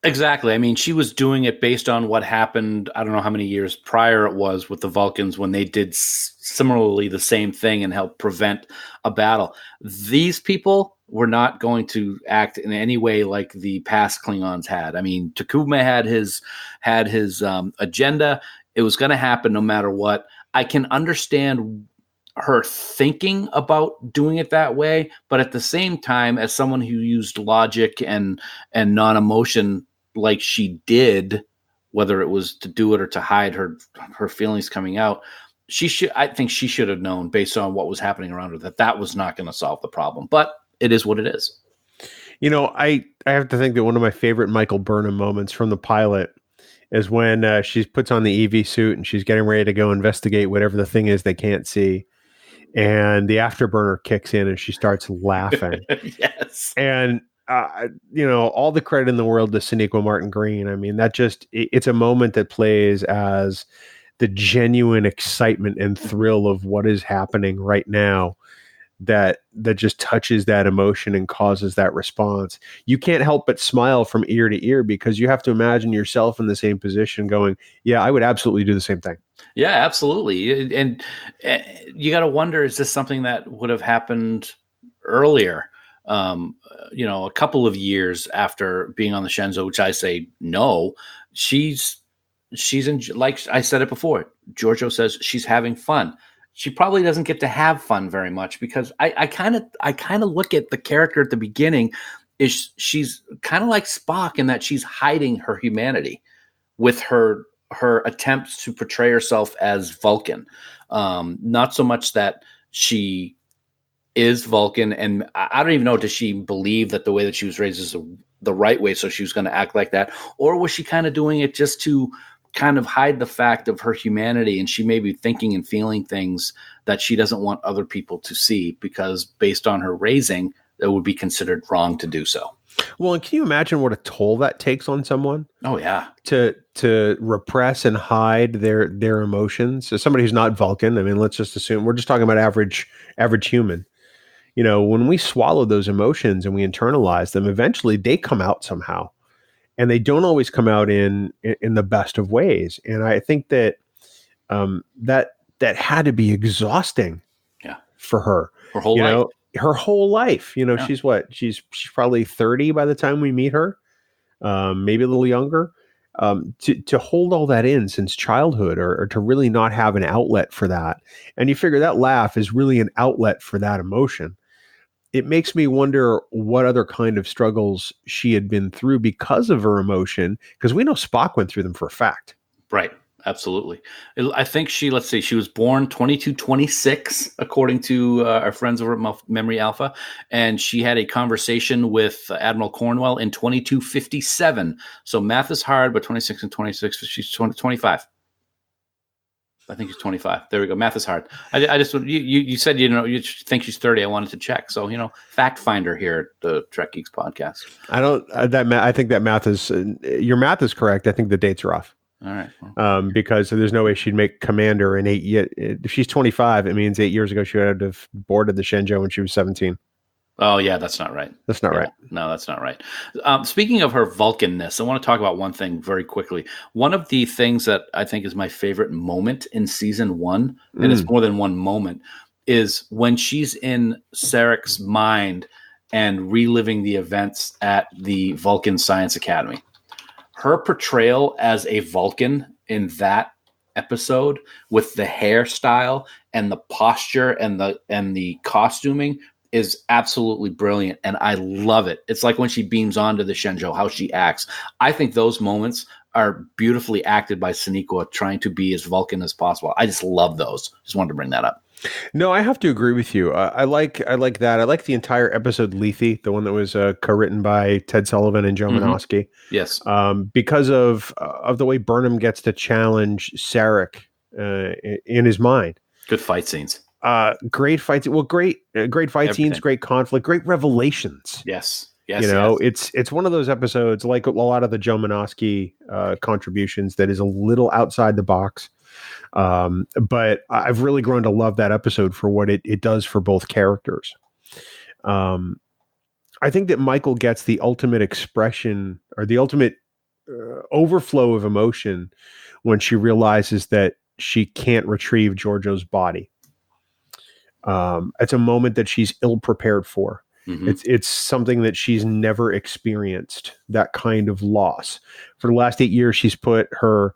Exactly. I mean, she was doing it based on what happened, I don't know how many years prior it was with the Vulcans when they did similarly the same thing and helped prevent a battle. These people were not going to act in any way like the past Klingons had. I mean, T'Kuvma had his agenda. It was going to happen no matter what. I can understand her thinking about doing it that way, but at the same time, as someone who used logic and non-emotion like she did, whether it was to do it or to hide her feelings coming out, I think she should have known based on what was happening around her that was not going to solve the problem. But it is what it is. I have to think that one of my favorite Michael Burnham moments from the pilot is when she puts on the EV suit and she's getting ready to go investigate whatever the thing is they can't see. And the afterburner kicks in and she starts laughing. Yes. And, all the credit in the world to Sonequa Martin Green. I mean, it's a moment that plays as the genuine excitement and thrill of what is happening right now that just touches that emotion and causes that response. You can't help but smile from ear to ear because you have to imagine yourself in the same position going, yeah, I would absolutely do the same thing. Yeah, absolutely. And you got to wonder, is this something that would have happened earlier? A couple of years after being on the Shenzhou, which I say no. She's in, like I said it before. Giorgio says she's having fun. She probably doesn't get to have fun very much because I kind of look at the character at the beginning. She's kind of like Spock in that she's hiding her humanity with her attempts to portray herself as Vulcan. Not so much that she is Vulcan, and I don't even know, does she believe that the way that she was raised is the right way, so she was going to act like that? Or was she kind of doing it just to kind of hide the fact of her humanity, and she may be thinking and feeling things that she doesn't want other people to see because based on her raising, it would be considered wrong to do so. Well, and can you imagine what a toll that takes on someone? Oh yeah. To repress and hide their emotions. So somebody who's not Vulcan, I mean, let's just assume we're just talking about average human. When we swallow those emotions and we internalize them, eventually they come out somehow, and they don't always come out in the best of ways. And I think that that had to be exhausting, for her. Her whole life. Her whole life. Yeah. She's probably 30 by the time we meet her, maybe a little younger. To hold all that in since childhood, or to really not have an outlet for that. And you figure that laugh is really an outlet for that emotion. It makes me wonder what other kind of struggles she had been through because of her emotion, because we know Spock went through them for a fact. Right. Absolutely. I think she was born 2226, according to our friends over at Memory Alpha. And she had a conversation with Admiral Cornwell in 2257. So math is hard, but 26 and 26, she's 25. I think she's 25. There we go. Math is hard. I just, you said, you think she's 30. I wanted to check. So, fact finder here at the Trek Geeks podcast. I think that math is, your math is correct. I think the dates are off. All right. Because there's no way she'd make commander in 8 years. If she's 25, it means 8 years ago she would have boarded the Shenzhou when she was 17. Oh, yeah, that's not right. That's not right. No, that's not right. Speaking of her Vulcanness, I want to talk about one thing very quickly. One of the things that I think is my favorite moment in season 1, and it's more than one moment, is when she's in Sarek's mind and reliving the events at the Vulcan Science Academy. Her portrayal as a Vulcan in that episode, with the hairstyle and the posture and the costuming, is absolutely brilliant, and I love it. It's like when she beams onto the Shenzhou, how she acts. I think those moments are beautifully acted by Sonequa, trying to be as Vulcan as possible. I just love those. Just wanted to bring that up. No, I have to agree with you. I like that. I like the entire episode Lethe, the one that was co-written by Ted Sullivan and Joe Menosky. Yes, because of the way Burnham gets to challenge Sarek in his mind. Good fight scenes. Great fights. Well, great fight scenes, great conflict, great revelations. Yes. It's one of those episodes, like a lot of the Joe Menosky contributions, that is a little outside the box. But I've really grown to love that episode for what it does for both characters. I think that Michael gets the ultimate expression, or the ultimate overflow of emotion, when she realizes that she can't retrieve Giorgio's body. It's a moment that she's ill prepared for. Mm-hmm. It's something that she's never experienced, that kind of loss. For the last 8 years, she's put her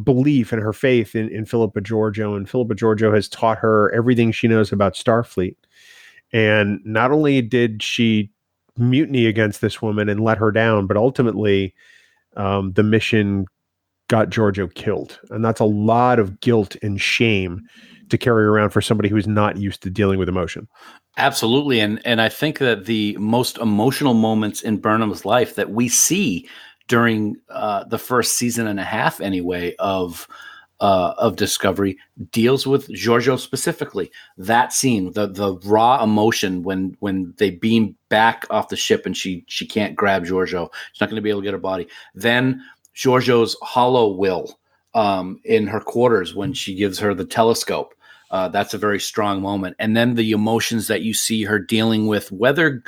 belief and her faith in Philippa Georgiou, and Philippa Georgiou has taught her everything she knows about Starfleet. And not only did she mutiny against this woman and let her down, but ultimately the mission got Georgiou killed. And that's a lot of guilt and shame to carry around for somebody who is not used to dealing with emotion. Absolutely. And I think that the most emotional moments in Burnham's life that we see during the first season and a half, anyway, of Discovery, deals with Giorgio specifically. That scene, the raw emotion when they beam back off the ship and she can't grab Giorgio. She's not going to be able to get her body. Then Giorgio's hollow will in her quarters when she gives her the telescope. That's a very strong moment. And then the emotions that you see her dealing with, whether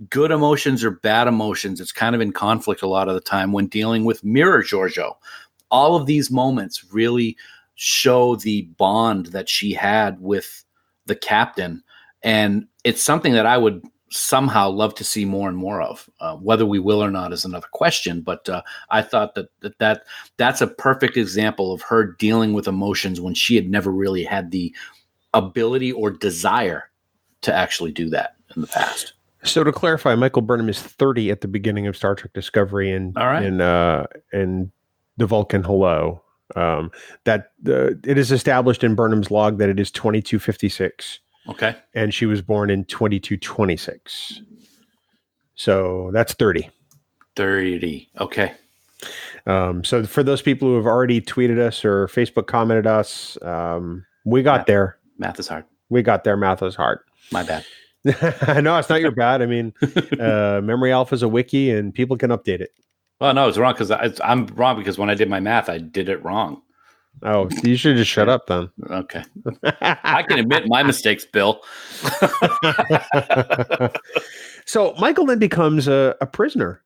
good emotions or bad emotions, it's kind of in conflict a lot of the time when dealing with Mirror Giorgio. all of these moments really show the bond that she had with the captain. And it's something that I would somehow love to see more and more of. Whether we will or not is another question. But I thought that's a perfect example of her dealing with emotions when she had never really had the ability or desire to actually do that in the past. So to clarify, Michael Burnham is 30 at the beginning of Star Trek Discovery and the Vulcan Hello. It is established in Burnham's log that it is 2256. Okay. And she was born in 2226. So that's 30. 30. Okay. So for those people who have already tweeted us or Facebook commented us, we got there. Math is hard. We got there. Math is hard. My bad. No, it's not your bad. I mean, Memory Alpha is a wiki and people can update it. Well, no, it's wrong because I'm wrong because when I did my math, I did it wrong. Oh, you should just shut up then. Okay. I can admit my mistakes, Bill. So Michael then becomes a prisoner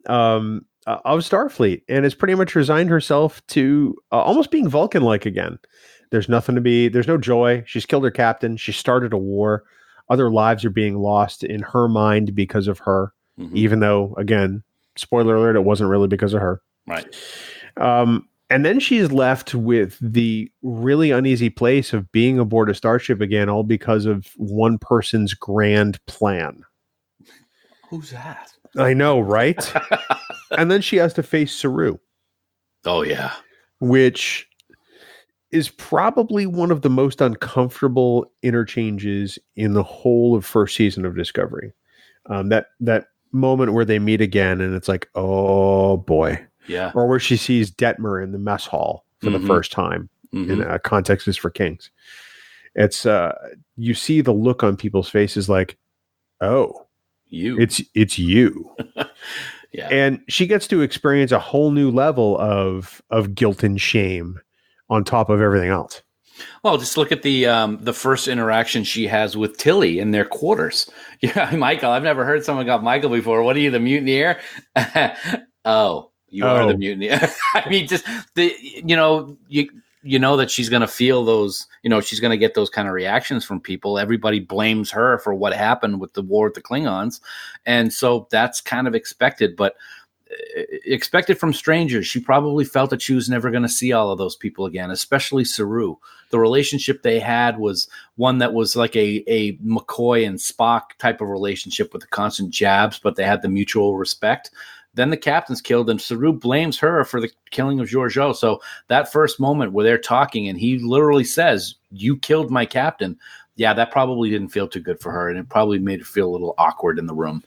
of Starfleet and has pretty much resigned herself to almost being Vulcan-like again. There's no joy. She's killed her captain. She started a war. Other lives are being lost in her mind because of her, even though, again, spoiler alert, it wasn't really because of her. Right. And then she's left with the really uneasy place of being aboard a starship again, all because of one person's grand plan. Who's that? I know, right? And then she has to face Saru. Oh, yeah. Which is probably one of the most uncomfortable interchanges in the whole of first season of Discovery. That moment where they meet again and it's like, oh boy. Yeah. Or where she sees Detmer in the mess hall for the first time in Context is for Kings. It's you see the look on people's faces like, oh, it's you. Yeah. And she gets to experience a whole new level of guilt and shame on top of everything else. Well, just look at the first interaction she has with Tilly in their quarters. Yeah, Michael, I've never heard someone call Michael before. What are you, the mutineer? Oh. You are the mutineer. I mean, just you know that she's going to feel those, she's going to get those kind of reactions from people. Everybody blames her for what happened with the war with the Klingons. And so that's kind of expected, but expected from strangers. She probably felt that she was never going to see all of those people again, especially Saru. The relationship they had was one that was like a McCoy and Spock type of relationship with the constant jabs, but they had the mutual respect. Then the captain's killed, and Saru blames her for the killing of Georgiou. So that first moment where they're talking, and he literally says, "You killed my captain." Yeah, that probably didn't feel too good for her, and it probably made her feel a little awkward in the room.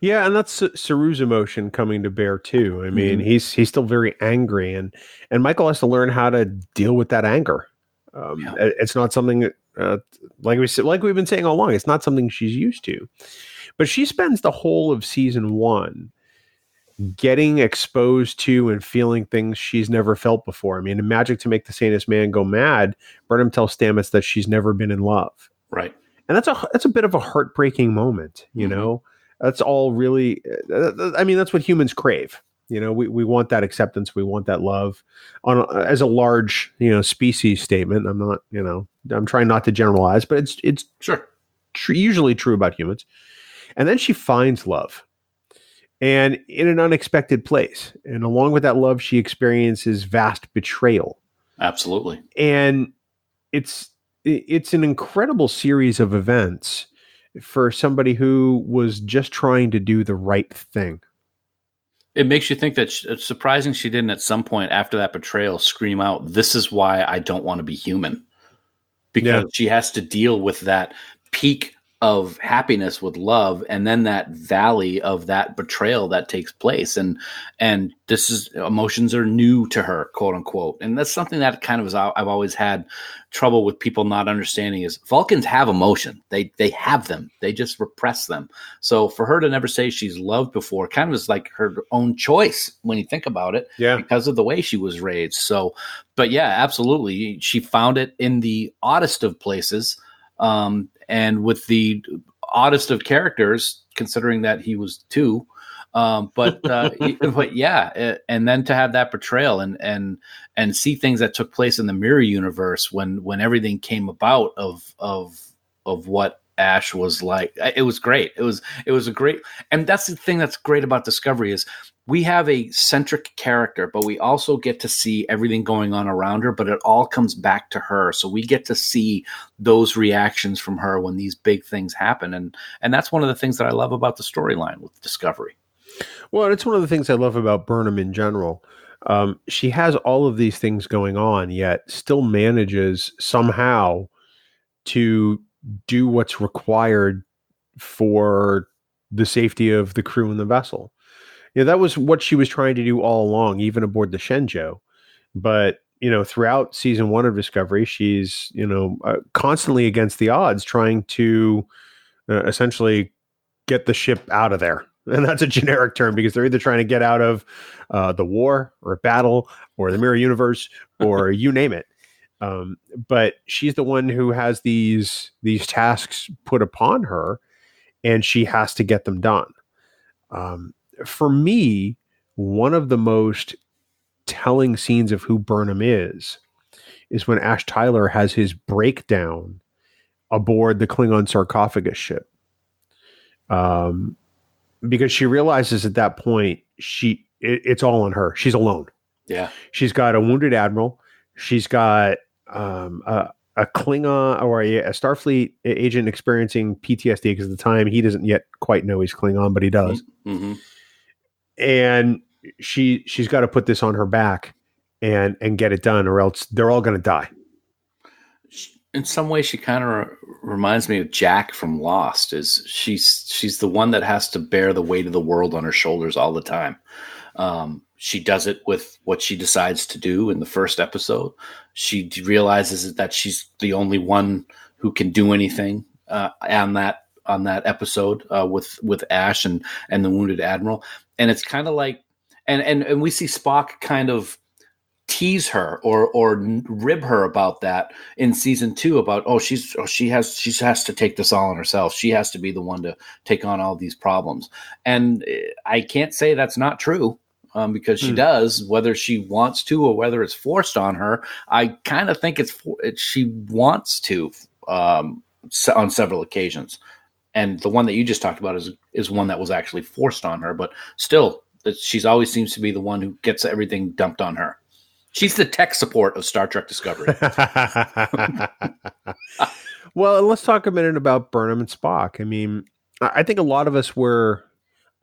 Yeah, and that's Saru's emotion coming to bear too. I mean, he's still very angry, and Michael has to learn how to deal with that anger. It's not something like we've been saying all along. It's not something she's used to, but she spends the whole of season 1 getting exposed to and feeling things she's never felt before. I mean, in Magic to Make the Sanest Man Go Mad, Burnham tells Stamets that she's never been in love. Right. And that's a bit of a heartbreaking moment, you know? That's all really, I mean, that's what humans crave. We want that acceptance. We want that love as a large, species statement. I'm not, I'm trying not to generalize, but it's sure usually true about humans. And then she finds love. And in an unexpected place. And along with that love, she experiences vast betrayal. Absolutely. And it's an incredible series of events for somebody who was just trying to do the right thing. It makes you think that it's surprising she didn't at some point after that betrayal scream out, "This is why I don't want to be human." Because she has to deal with that peak of happiness with love, and then that valley of that betrayal that takes place. And this is, emotions are new to her, quote unquote. And that's something that kind of I've always had trouble with people not understanding is Vulcans have emotion. They have them. They just repress them. So for her to never say she's loved before kind of is like her own choice when you think about it, because of the way she was raised. So, but yeah, absolutely. She found it in the oddest of places. And with the oddest of characters, considering that he was 2, But yeah, and then to have that portrayal and see things that took place in the mirror universe when everything came about of what Ash was like, it was great. It was a great, and that's the thing that's great about Discovery is we have a centric character, but we also get to see everything going on around her, but it all comes back to her. So we get to see those reactions from her when these big things happen. And that's one of the things that I love about the storyline with Discovery. Well, and it's one of the things I love about Burnham in general. She has all of these things going on, yet still manages somehow to do what's required for the safety of the crew and the vessel. That was what she was trying to do all along, even aboard the Shenzhou. But, throughout season 1 of Discovery, she's, constantly against the odds trying to essentially get the ship out of there. And that's a generic term because they're either trying to get out of the war or a battle or the mirror universe or you name it. But she's the one who has these tasks put upon her, and she has to get them done. For me, one of the most telling scenes of who Burnham is when Ash Tyler has his breakdown aboard the Klingon sarcophagus ship. Because she realizes at that point, it's all on her. She's alone. Yeah. She's got a wounded admiral. She's got a Klingon or a Starfleet agent experiencing PTSD because at the time he doesn't yet quite know he's Klingon, but he does. Mm-hmm. And she's got to put this on her back and get it done, or else they're all going to die. In some ways, she kind of reminds me of Jack from Lost. Is she's the one that has to bear the weight of the world on her shoulders all the time. She does it with what she decides to do in the first episode. She realizes that she's the only one who can do anything on that episode with Ash and the wounded admiral. And it's kind of like, and we see Spock kind of tease her or rib her about that in season 2 about, she has to take this all on herself. She has to be the one to take on all these problems. And I can't say that's not true. Because she does, whether she wants to or whether it's forced on her. I kind of think she wants to on several occasions. And the one that you just talked about is one that was actually forced on her. But still, she's always seems to be the one who gets everything dumped on her. She's the tech support of Star Trek Discovery. Well, and let's talk a minute about Burnham and Spock. I mean, I think a lot of us were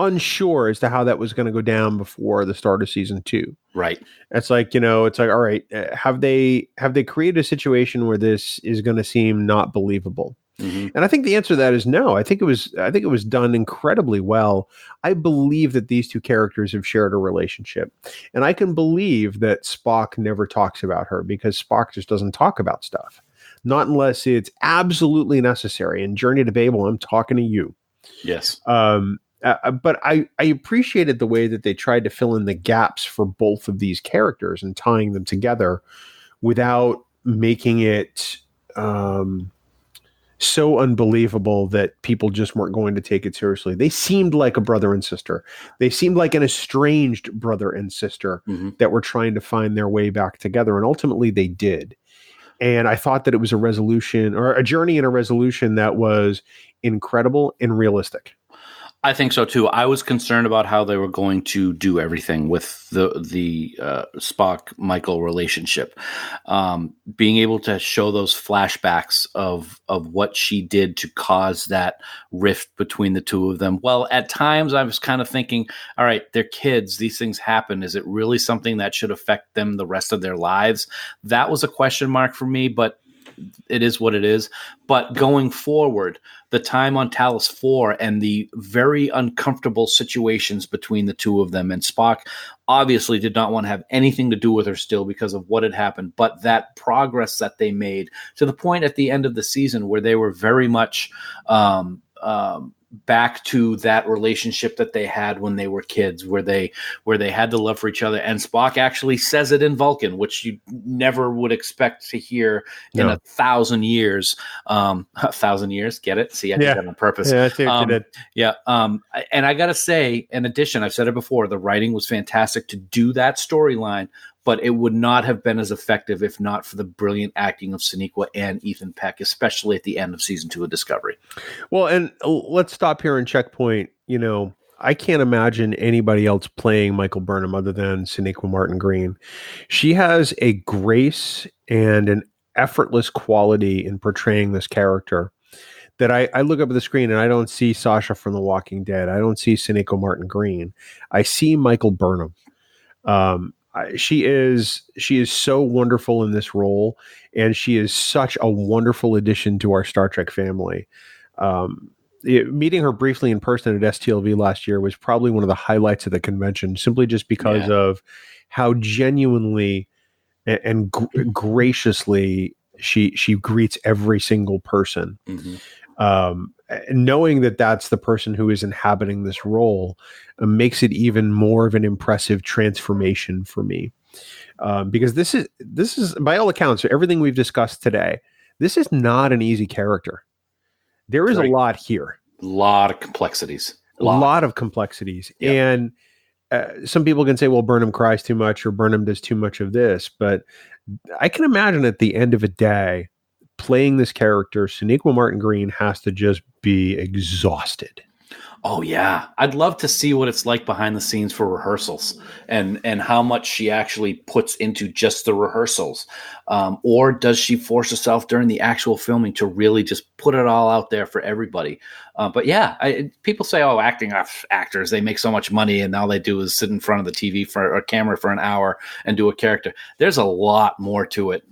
unsure as to how that was going to go down before the start of season 2. Right. It's like, all right, have they created a situation where this is going to seem not believable? Mm-hmm. And I think the answer to that is no. I think it was done incredibly well. I believe that these two characters have shared a relationship, and I can believe that Spock never talks about her because Spock just doesn't talk about stuff, not unless it's absolutely necessary. In Journey to Babel, I'm talking to you. Yes. But I appreciated the way that they tried to fill in the gaps for both of these characters and tying them together without making it so unbelievable that people just weren't going to take it seriously. They seemed like a brother and sister. They seemed like an estranged brother and sister that were trying to find their way back together. And ultimately they did. And I thought that it was a resolution or a journey and a resolution that was incredible and realistic. I think so too. I was concerned about how they were going to do everything with the Spock Michael relationship, being able to show those flashbacks of what she did to cause that rift between the two of them. Well, at times I was kind of thinking, all right, they're kids; these things happen. Is it really something that should affect them the rest of their lives? That was a question mark for me, but it is what it is. But going forward, the time on Talos 4 and the very uncomfortable situations between the two of them, and Spock obviously did not want to have anything to do with her still because of what had happened, but that progress that they made to the point at the end of the season where they were very much back to that relationship that they had when they were kids, where they had the love for each other. And Spock actually says it in Vulcan, which you never would expect to hear in 1,000 years. 1,000 years, get it? See, I did that on purpose. Yeah, I see what you did. Yeah. And I got to say, in addition, I've said it before, the writing was fantastic to do that storyline, but it would not have been as effective if not for the brilliant acting of Sonequa and Ethan Peck, especially at the end of season 2 of Discovery. Well, and let's stop here and checkpoint. I can't imagine anybody else playing Michael Burnham other than Sonequa Martin Green. She has a grace and an effortless quality in portraying this character that I look up at the screen and I don't see Sasha from The Walking Dead. I don't see Sonequa Martin Green. I see Michael Burnham. She is so wonderful in this role, and she is such a wonderful addition to our Star Trek family. Meeting her briefly in person at STLV last year was probably one of the highlights of the convention, simply just because of how genuinely and graciously she greets every single person. Knowing that that's the person who is inhabiting this role makes it even more of an impressive transformation for me. Because this is by all accounts, everything we've discussed today, this is not an easy character. There is a lot here. A lot of complexities. A lot of complexities. Yep. And some people can say, well, Burnham cries too much or Burnham does too much of this. But I can imagine at the end of a day, playing this character, Sonequa Martin Green has to just be exhausted. Oh yeah, I'd love to see what it's like behind the scenes for rehearsals, and how much she actually puts into just the rehearsals, or does she force herself during the actual filming to really just put it all out there for everybody? But yeah, people say, "Oh, actors, they make so much money, and all they do is sit in front of the TV or camera for an hour and do a character." There's a lot more to it.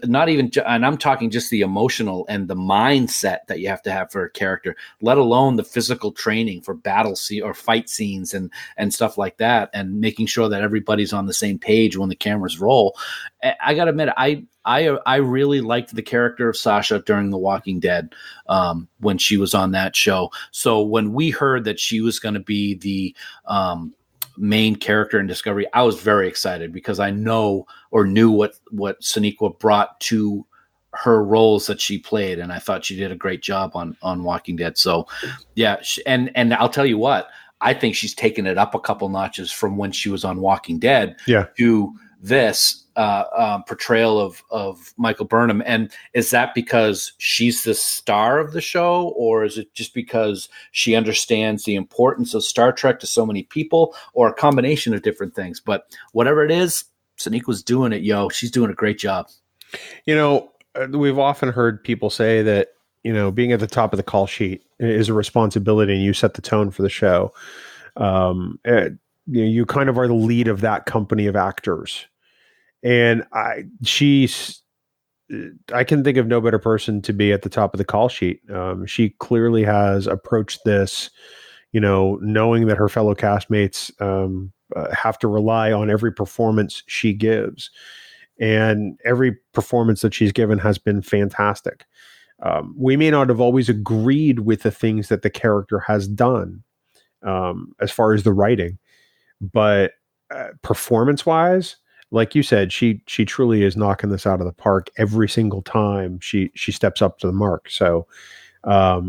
Not even, and I'm talking just the emotional and the mindset that you have to have for a character, let alone the physical training for battle or fight scenes and stuff like that, and making sure that everybody's on the same page when the cameras roll. I gotta admit, I really liked the character of Sasha during The Walking Dead when she was on that show. So when we heard that she was going to be the main character in Discovery, I was very excited because I knew what Sonequa brought to her roles that she played, and I thought she did a great job on Walking Dead. So yeah, and I'll tell you what, I think she's taken it up a couple notches from when she was on Walking Dead to this portrayal of Michael Burnham. And is that because she's the star of the show, or is it just because she understands the importance of Star Trek to so many people, or a combination of different things? But whatever it is, Sonequa's doing it, She's doing a great job. We've often heard people say that, being at the top of the call sheet is a responsibility and you set the tone for the show. You kind of are the lead of that company of actors. And I can think of no better person to be at the top of the call sheet. She clearly has approached this, knowing that her fellow castmates have to rely on every performance she gives. And every performance that she's given has been fantastic. We may not have always agreed with the things that the character has done as far as the writing, but performance-wise, like you said, she truly is knocking this out of the park every single time she steps up to the mark. So I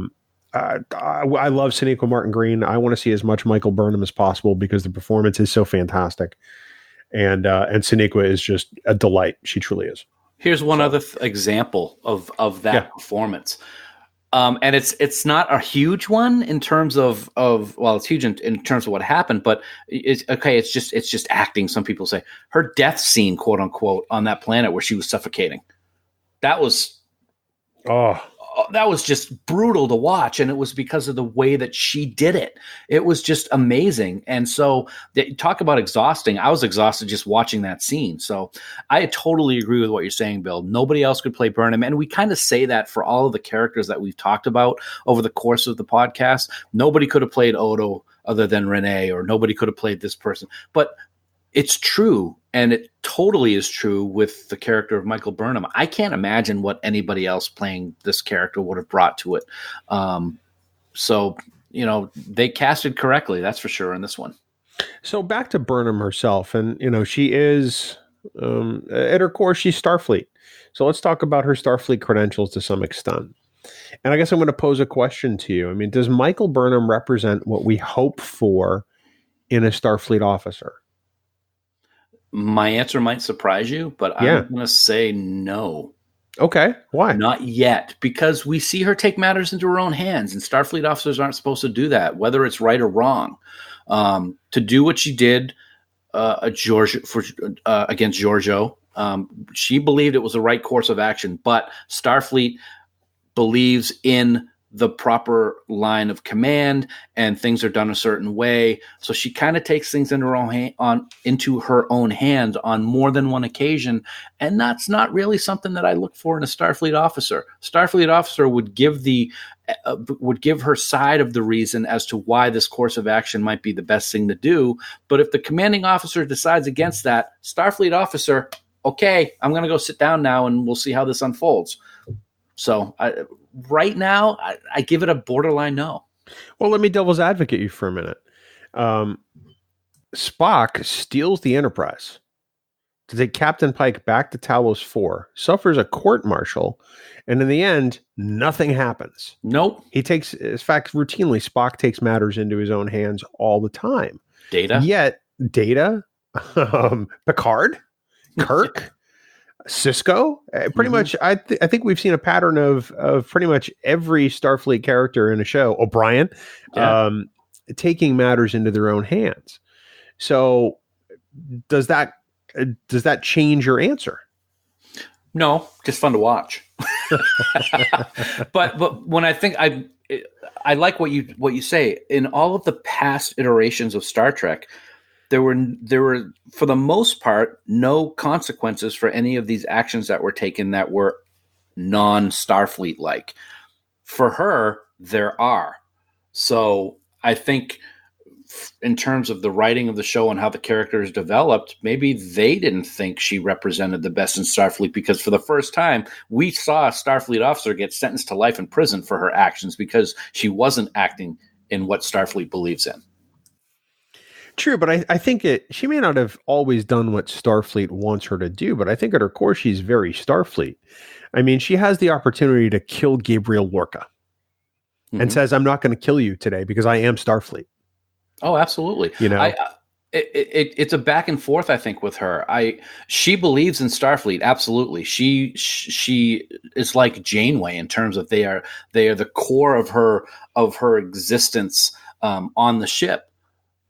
love Sonequa Martin Green. I want to see as much Michael Burnham as possible because the performance is so fantastic. And Sonequa is just a delight. She truly is. Here's one other example of that performance. And it's not a huge one in terms of it's huge in terms of what happened, but it's okay. It's just acting. Some people say her death scene, quote unquote, on that planet where she was suffocating. That was just brutal to watch. And it was because of the way that she did it. It was just amazing. And so talk about exhausting. I was exhausted just watching that scene. So I totally agree with what you're saying, Bill. Nobody else could play Burnham. And we kind of say that for all of the characters that we've talked about over the course of the podcast. Nobody could have played Odo other than Renee, or nobody could have played this person. But it's true, and it totally is true with the character of Michael Burnham. I can't imagine what anybody else playing this character would have brought to it. So, they casted correctly, that's for sure, in this one. So back to Burnham herself, and she is at her core, she's Starfleet. So let's talk about her Starfleet credentials to some extent. And I guess I'm going to pose a question to you. I mean, does Michael Burnham represent what we hope for in a Starfleet officer? My answer might surprise you, but I'm going to say no. Okay. Why? Not yet, because we see her take matters into her own hands, and Starfleet officers aren't supposed to do that, whether it's right or wrong. To do what she did against Giorgio, she believed it was the right course of action, but Starfleet believes in the proper line of command, and things are done a certain way. So she kind of takes things into her own hands on more than one occasion, and that's not really something that I look for in a Starfleet officer. Starfleet officer would give her side of the reason as to why this course of action might be the best thing to do. But if the commanding officer decides against that, Starfleet officer, okay, I'm going to go sit down now, and we'll see how this unfolds. So right now, I give it a borderline no. Well, let me devil's advocate you for a minute. Spock steals the Enterprise to take Captain Pike back to Talos 4, suffers a court-martial, and in the end, nothing happens. Nope. In fact, routinely, Spock takes matters into his own hands all the time. Data? Yet, Data, Picard, Kirk, Cisco, pretty much. I think we've seen a pattern of pretty much every Starfleet character in a show. O'Brien, taking matters into their own hands. So, does that change your answer? No, just fun to watch. But when I think I like what you say. In all of the past iterations of Star Trek, there were for the most part no consequences for any of these actions that were taken that were non-Starfleet like. For her, there are. So I think in terms of the writing of the show and how the character is developed, maybe they didn't think she represented the best in Starfleet, because for the first time we saw a Starfleet officer get sentenced to life in prison for her actions because she wasn't acting in what Starfleet believes in. True, but I think she may not have always done what Starfleet wants her to do, but I think at her core, she's very Starfleet. I mean, she has the opportunity to kill Gabriel Lorca and says, I'm not going to kill you today because I am Starfleet. Oh, absolutely. It's a back and forth, I think, with her. She believes in Starfleet. Absolutely. She is like Janeway in terms of they are the core of her existence on the ship.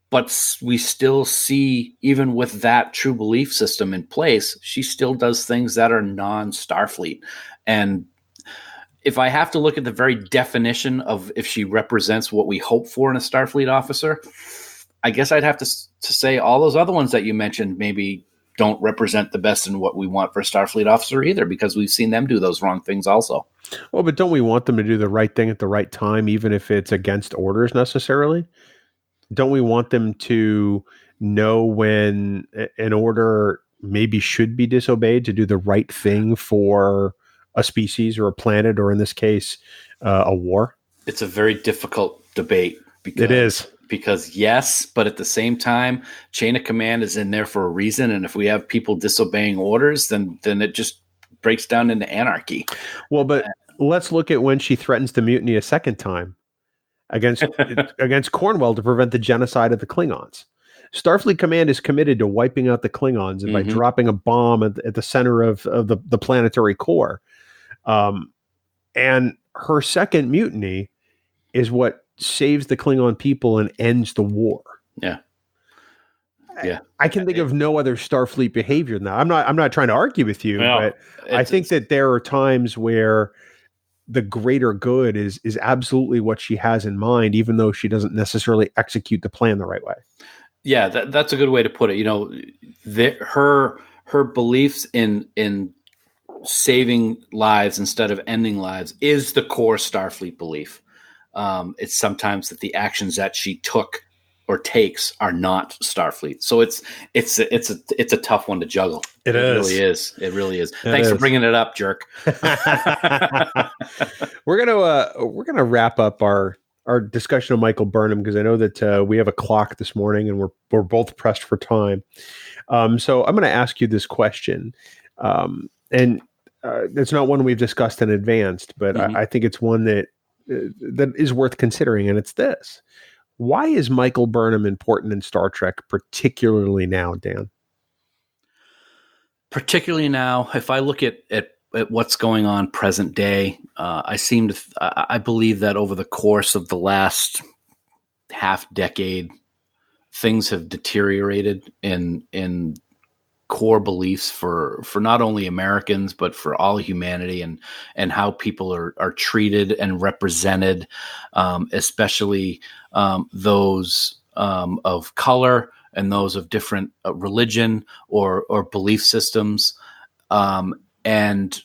But we still see, even with that true belief system in place, she still does things that are non-Starfleet. And if I have to look at the very definition of if she represents what we hope for in a Starfleet officer, I guess I'd have to say all those other ones that you mentioned maybe don't represent the best in what we want for a Starfleet officer either, because we've seen them do those wrong things also. Well, but don't we want them to do the right thing at the right time, even if it's against orders necessarily? Don't we want them to know when an order maybe should be disobeyed to do the right thing for a species or a planet, or in this case, a war? It's a very difficult debate. It is. Because yes, but at the same time, chain of command is in there for a reason. And if we have people disobeying orders, then it just breaks down into anarchy. Well, but let's look at when she threatens to mutiny a second time against Cornwell to prevent the genocide of the Klingons. Starfleet Command is committed to wiping out the Klingons and by dropping a bomb at the center of the planetary core. And her second mutiny is what saves the Klingon people and ends the war. Yeah. Yeah. I can think of no other Starfleet behavior than that. I'm not trying to argue with you, but I think that there are times where the greater good is absolutely what she has in mind, even though she doesn't necessarily execute the plan the right way. Yeah, that's a good way to put it. Her beliefs in saving lives instead of ending lives is the core Starfleet belief. It's sometimes that the actions that she took or takes are not Starfleet. So it's a tough one to juggle. It really is. It really is. Thanks for bringing it up, jerk. We're gonna wrap up our our discussion of Michael Burnham, because I know that we have a clock this morning and we're both pressed for time. So I'm going to ask you this question, and it's not one we've discussed in advance, but I think it's one that is worth considering, and it's this: why is Michael Burnham important in Star Trek, particularly now, Dan? Particularly now, if I look at what's going on present day, I believe that over the course of the last half decade, things have deteriorated in core beliefs for not only Americans but for all humanity, and how people are treated and represented, especially those of color and those of different religion or belief systems. And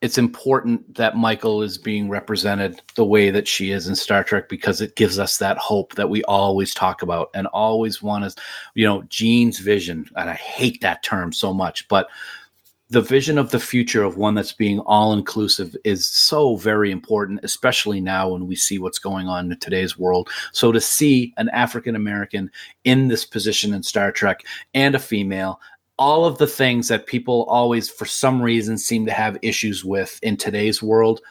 it's important that Michael is being represented the way that she is in Star Trek, because it gives us that hope that we always talk about and always want to, Jean's vision. And I hate that term so much, but the vision of the future of one that's being all inclusive is so very important, especially now when we see what's going on in today's world. So to see an African American in this position in Star Trek, and a female, all of the things that people always, for some reason, seem to have issues with in today's world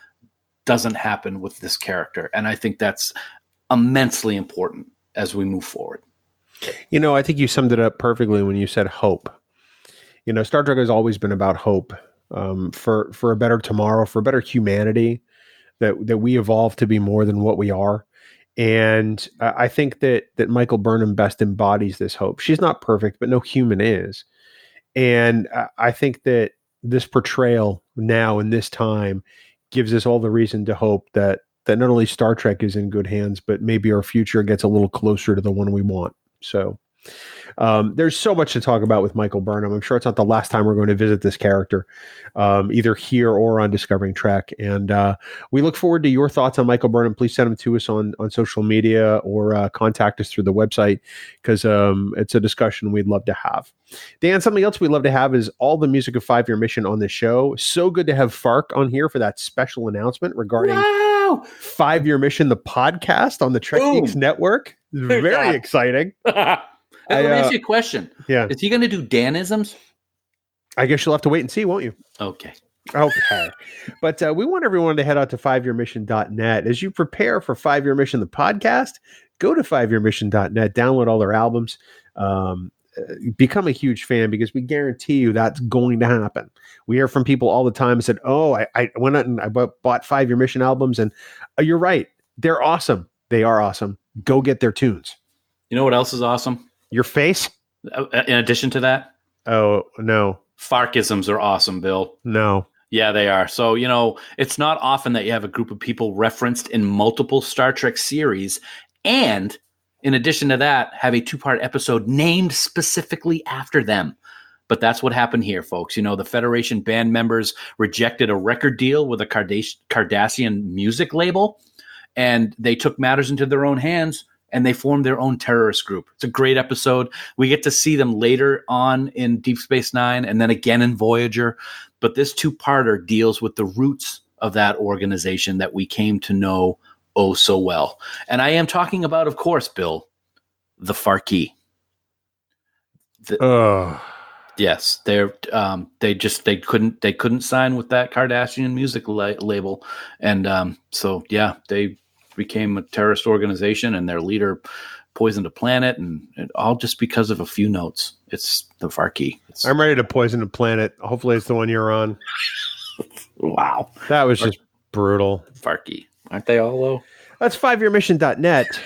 doesn't happen with this character. And I think that's immensely important as we move forward. I think you summed it up perfectly when you said hope. Star Trek has always been about hope, for a better tomorrow, for a better humanity, that we evolve to be more than what we are. And I think that Michael Burnham best embodies this hope. She's not perfect, but no human is. And I think that this portrayal now in this time gives us all the reason to hope that not only Star Trek is in good hands, but maybe our future gets a little closer to the one we want. So there's so much to talk about with Michael Burnham. I'm sure it's not the last time we're going to visit this character, either here or on Discovering Trek. And we look forward to your thoughts on Michael Burnham. Please send them to us on social media, or contact us through the website, because it's a discussion we'd love to have. Dan, something else we'd love to have is all the music of 5-Year Mission on the show. So good to have Fark on here for that special announcement regarding 5-Year Mission, the podcast on the Trek Geeks Network. Very exciting. Let me ask you a question. Yeah. Is he going to do Danisms? I guess you'll have to wait and see, won't you? Okay. But we want everyone to head out to 5yearmission.net. As you prepare for 5-Year Mission, the podcast, go to 5yearmission.net, download all their albums, become a huge fan, because we guarantee you that's going to happen. We hear from people all the time and said, I went out and I bought 5-Year Mission albums, and you're right. They're awesome. They are awesome. Go get their tunes. You know what else is awesome? Your face? In addition to that? Oh, no. Farkisms are awesome, Bill. No. Yeah, they are. So, it's not often that you have a group of people referenced in multiple Star Trek series, and in addition to that, have a 2-part episode named specifically after them. But that's what happened here, folks. The Federation band members rejected a record deal with a Cardassian music label, and they took matters into their own hands, and they formed their own terrorist group. It's a great episode. We get to see them later on in Deep Space Nine, and then again in Voyager. But this 2-parter deals with the roots of that organization that we came to know oh so well. And I am talking about, of course, Bill, the Farki. Yes, they couldn't sign with that Kardashian music label, and so they became a terrorist organization, and their leader poisoned a planet, and all just because of a few notes. It's the Farki. I'm ready to poison a planet. Hopefully it's the one you're on. Wow. That was just brutal. Farki. Aren't they all, though? That's 5yearmission.net.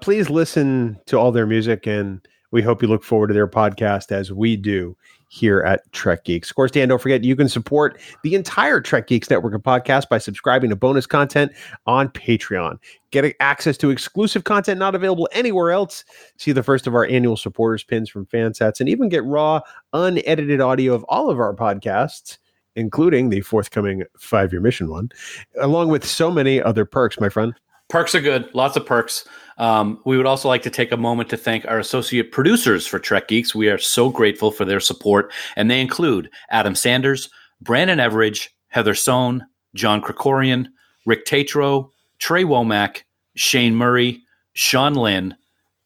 Please listen to all their music, and we hope you look forward to their podcast as we do here at Trek Geeks. Of course, Dan, don't forget, you can support the entire Trek Geeks network of podcasts by subscribing to bonus content on Patreon. Get access to exclusive content not available anywhere else. See the first of our annual supporters pins from Fansets, and even get raw, unedited audio of all of our podcasts, including the forthcoming 5-Year Mission one, along with so many other perks, my friend. Perks are good. Lots of perks. We would also like to take a moment to thank our associate producers for Trek Geeks. We are so grateful for their support, and they include Adam Sanders, Brandon Everidge, Heather Sohn, John Krikorian, Rick Tatro, Trey Womack, Shane Murray, Sean Lynn,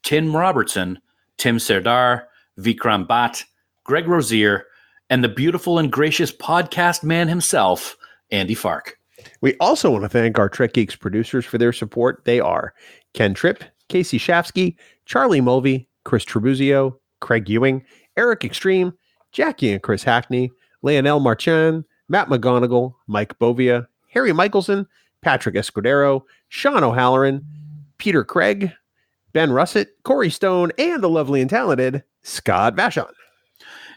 Tim Robertson, Tim Serdar, Vikram Bhatt, Greg Rosier, and the beautiful and gracious podcast man himself, Andy Fark. We also want to thank our Trek Geeks producers for their support. They are Ken Tripp, Casey Shafsky, Charlie Mulvey, Chris Tribuzio, Craig Ewing, Eric Extreme, Jackie and Chris Hackney, Leonel Marchand, Matt McGonigal, Mike Bovia, Harry Michelson, Patrick Escudero, Sean O'Halloran, Peter Craig, Ben Russett, Corey Stone, and the lovely and talented Scott Vachon.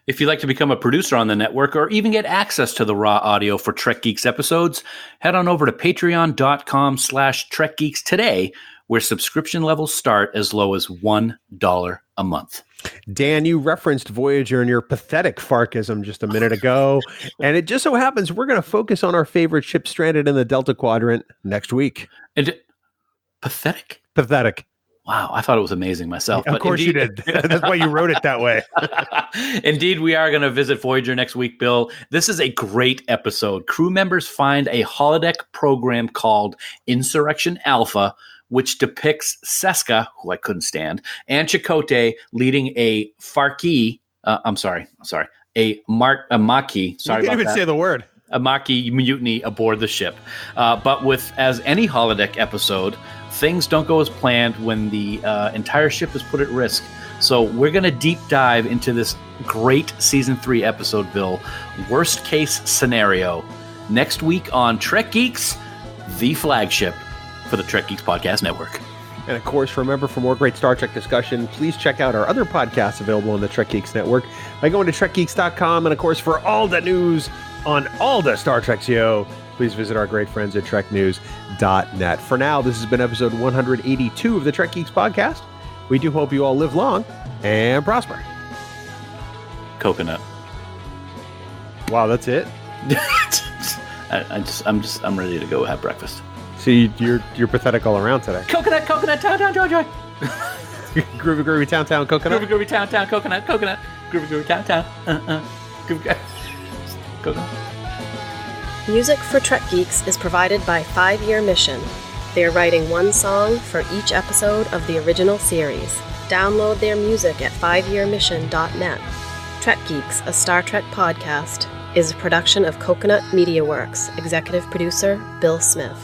If you'd like to become a producer on the network or even get access to the raw audio for Trek Geeks episodes, head on over to patreon.com/Trek Geeks today, where subscription levels start as low as $1 a month. Dan, you referenced Voyager in your pathetic Farkism just a minute ago, and it just so happens we're going to focus on our favorite ship stranded in the Delta Quadrant next week. And pathetic? Pathetic. Wow, I thought it was amazing myself. Of course you did. That's why you wrote it that way. Indeed, we are going to visit Voyager next week, Bill. This is a great episode. Crew members find a holodeck program called Insurrection Alpha, which depicts Seska, who I couldn't stand, and Chakotay leading a Farki, a Maquis. Sorry you can't about even that. say the word. A Maquis mutiny aboard the ship. But with as any holodeck episode, things don't go as planned when the entire ship is put at risk. So we're going to deep dive into this great Season 3 episode, Bill. Worst case scenario. Next week on Trek Geeks, the flagship for the Trek Geeks Podcast Network. And of course, remember, for more great Star Trek discussion, please check out our other podcasts available on the Trek Geeks Network by going to trekgeeks.com. And of course, for all the news on all the Star Trek show, please visit our great friends at treknews.net. For now, this has been episode 182 of the Trek Geeks Podcast. We do hope you all live long and prosper. Coconut. Wow, that's it? I'm ready to go have breakfast. See, you're pathetic all around today. Coconut, town, joy, joy. Groovy, town, coconut. Groovy, town, coconut. Groovy, town. Groovy, coconut. Music for Trek Geeks is provided by 5 Year Mission. They're writing one song for each episode of the original series. Download their music at 5yearmission.net. Trek Geeks, a Star Trek podcast, is a production of Coconut Media Works, executive producer Bill Smith.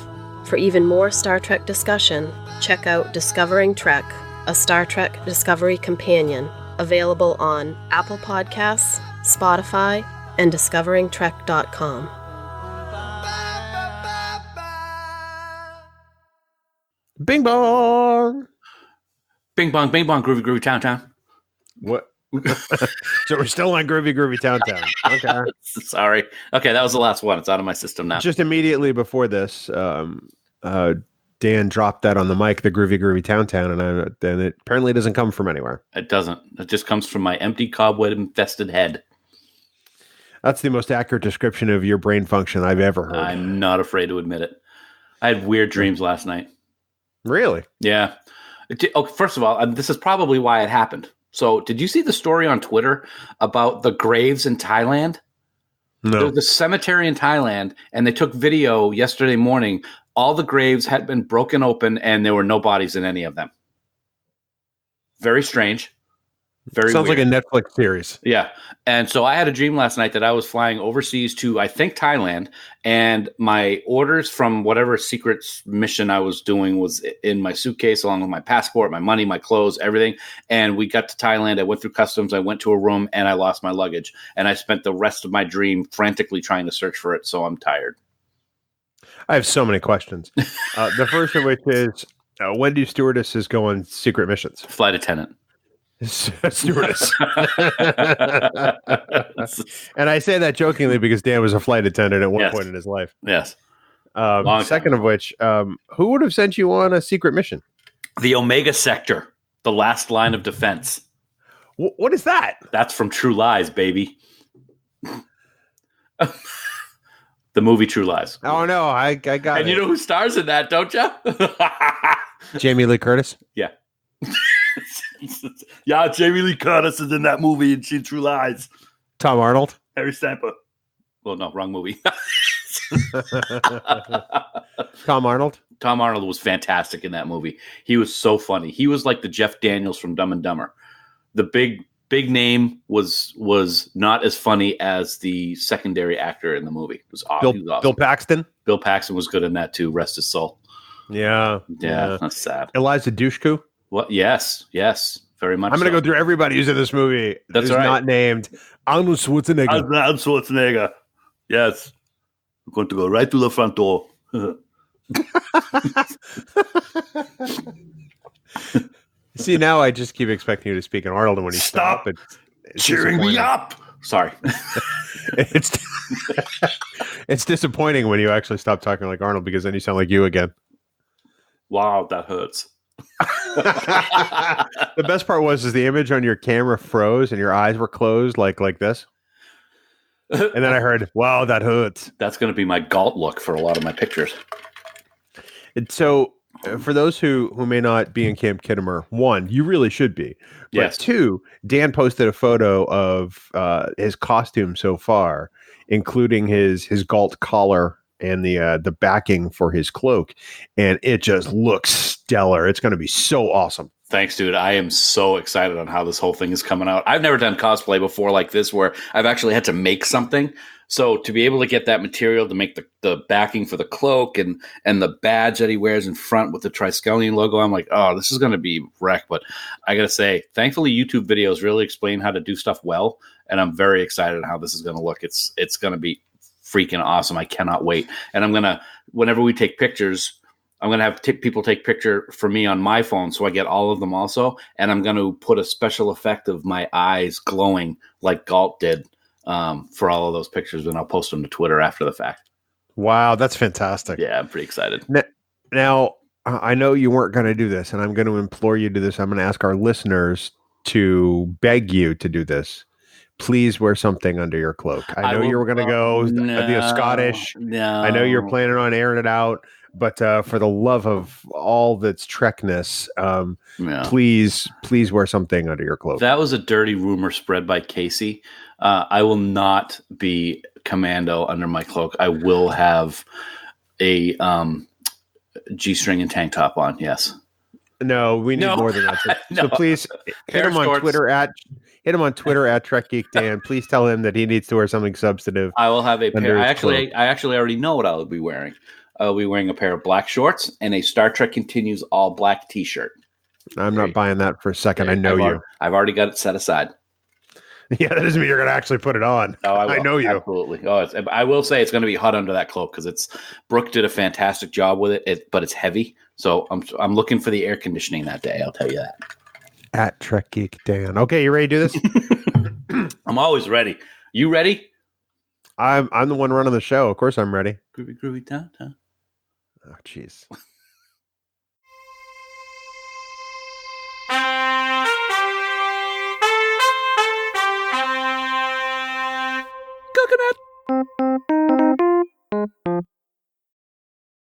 For even more Star Trek discussion, check out Discovering Trek, a Star Trek Discovery companion, available on Apple Podcasts, Spotify, and discoveringtrek.com. Bing bong. Bing bong, groovy, town. What? So we're still on groovy, town. Okay. Sorry. Okay, that was the last one. It's out of my system now. Just immediately before this, Dan dropped that on the mic, the groovy, town, and it apparently doesn't come from anywhere. It doesn't. It just comes from my empty cobweb-infested head. That's the most accurate description of your brain function I've ever heard. I'm not afraid to admit it. I had weird dreams last night. Really? Yeah. First of all, this is probably why it happened. So, did you see the story on Twitter about the graves in Thailand? No. There was a cemetery in Thailand, and they took video yesterday morning. All the graves had been broken open, and there were no bodies in any of them. Very strange. Very Sounds weird. like a Netflix series. Yeah. And so I had a dream last night that I was flying overseas to, I think, Thailand, and my orders from whatever secret mission I was doing was in my suitcase, along with my passport, my money, my clothes, everything. And we got to Thailand. I went through customs. I went to a room, and I lost my luggage. And I spent the rest of my dream frantically trying to search for it, so I'm tired. I have so many questions. The first of which is, when do stewardesses go on secret missions? Flight attendant. Stewardess. And I say that jokingly because Dan was a flight attendant at one point in his life. Yes. Second of which, who would have sent you on a secret mission? The Omega Sector, the last line of defense. What is that? That's from True Lies, baby. The movie True Lies. Oh, no, I got it. And you know who stars in that, don't you? Jamie Lee Curtis? Yeah. Yeah, Jamie Lee Curtis is in that movie and she's True Lies. Tom Arnold? Harry Stamper. Well, no, wrong movie. Tom Arnold? Tom Arnold was fantastic in that movie. He was so funny. He was like the Jeff Daniels from Dumb and Dumber. The big name was not as funny as the secondary actor in the movie. It was awesome. Bill Paxton. Bill Paxton was good in that too. Rest his soul. Yeah. That's sad. Eliza Dushku. Well, yes, very much. I'm going to go through everybody who's in this movie. That's right. Not named Arnold Schwarzenegger. Arnold Schwarzenegger. Yes, we're going to go right to the front door. See, now I just keep expecting you to speak in Arnold, and when you stop it's cheering me up. Sorry. It's disappointing when you actually stop talking like Arnold, because then you sound like you again. Wow, that hurts. The best part was the image on your camera froze and your eyes were closed like this. And then I heard, wow, that hurts. That's going to be my Galt look for a lot of my pictures. And so for those who may not be in Camp Kittimer, one, you really should be. But yes. Two, Dan posted a photo of his costume so far, including his Galt collar and the backing for his cloak. And it just looks stellar. It's going to be so awesome. Thanks, dude. I am so excited on how this whole thing is coming out. I've never done cosplay before like this, where I've actually had to make something. So to be able to get that material to make the backing for the cloak and the badge that he wears in front with the Triskelion logo, I'm like, oh, this is going to be wreck. But I got to say, thankfully, YouTube videos really explain how to do stuff well. And I'm very excited on how this is going to look. It's going to be freaking awesome. I cannot wait. And I'm going to, whenever we take pictures, I'm going to have people take picture for me on my phone, so I get all of them also. And I'm going to put a special effect of my eyes glowing like Galt did for all of those pictures, and I'll post them to Twitter after the fact. Wow, that's fantastic. Yeah, I'm pretty excited. Now, I know you weren't going to do this, and I'm going to implore you to do this. I'm going to ask our listeners to beg you to do this. Please wear something under your cloak. I know you were going to go the Scottish. No. I know you're planning on airing it out. But for the love of all that's Trekness, please wear something under your cloak. That was a dirty rumor spread by Casey. I will not be commando under my cloak. I will have a G-string and tank top on. Yes. No, we need more than that. So please hit him on Twitter at Trek Geek Dan. Please tell him that he needs to wear something substantive. I will have a pair. I actually already know what I will be wearing. I'll be wearing a pair of black shorts and a Star Trek Continues all black T-shirt. I'm not buying that for a second. I know you. I've already got it set aside. Yeah, that doesn't mean you're going to actually put it on. Oh, I know you. Absolutely. Oh, I will say it's going to be hot under that cloak because Brooke did a fantastic job with it, but it's heavy. So I'm looking for the air conditioning that day. I'll tell you that. At Trek Geek Dan. Okay, you ready to do this? I'm always ready. You ready? I'm the one running the show. Of course I'm ready. Groovy, ta-ta. Oh, jeez.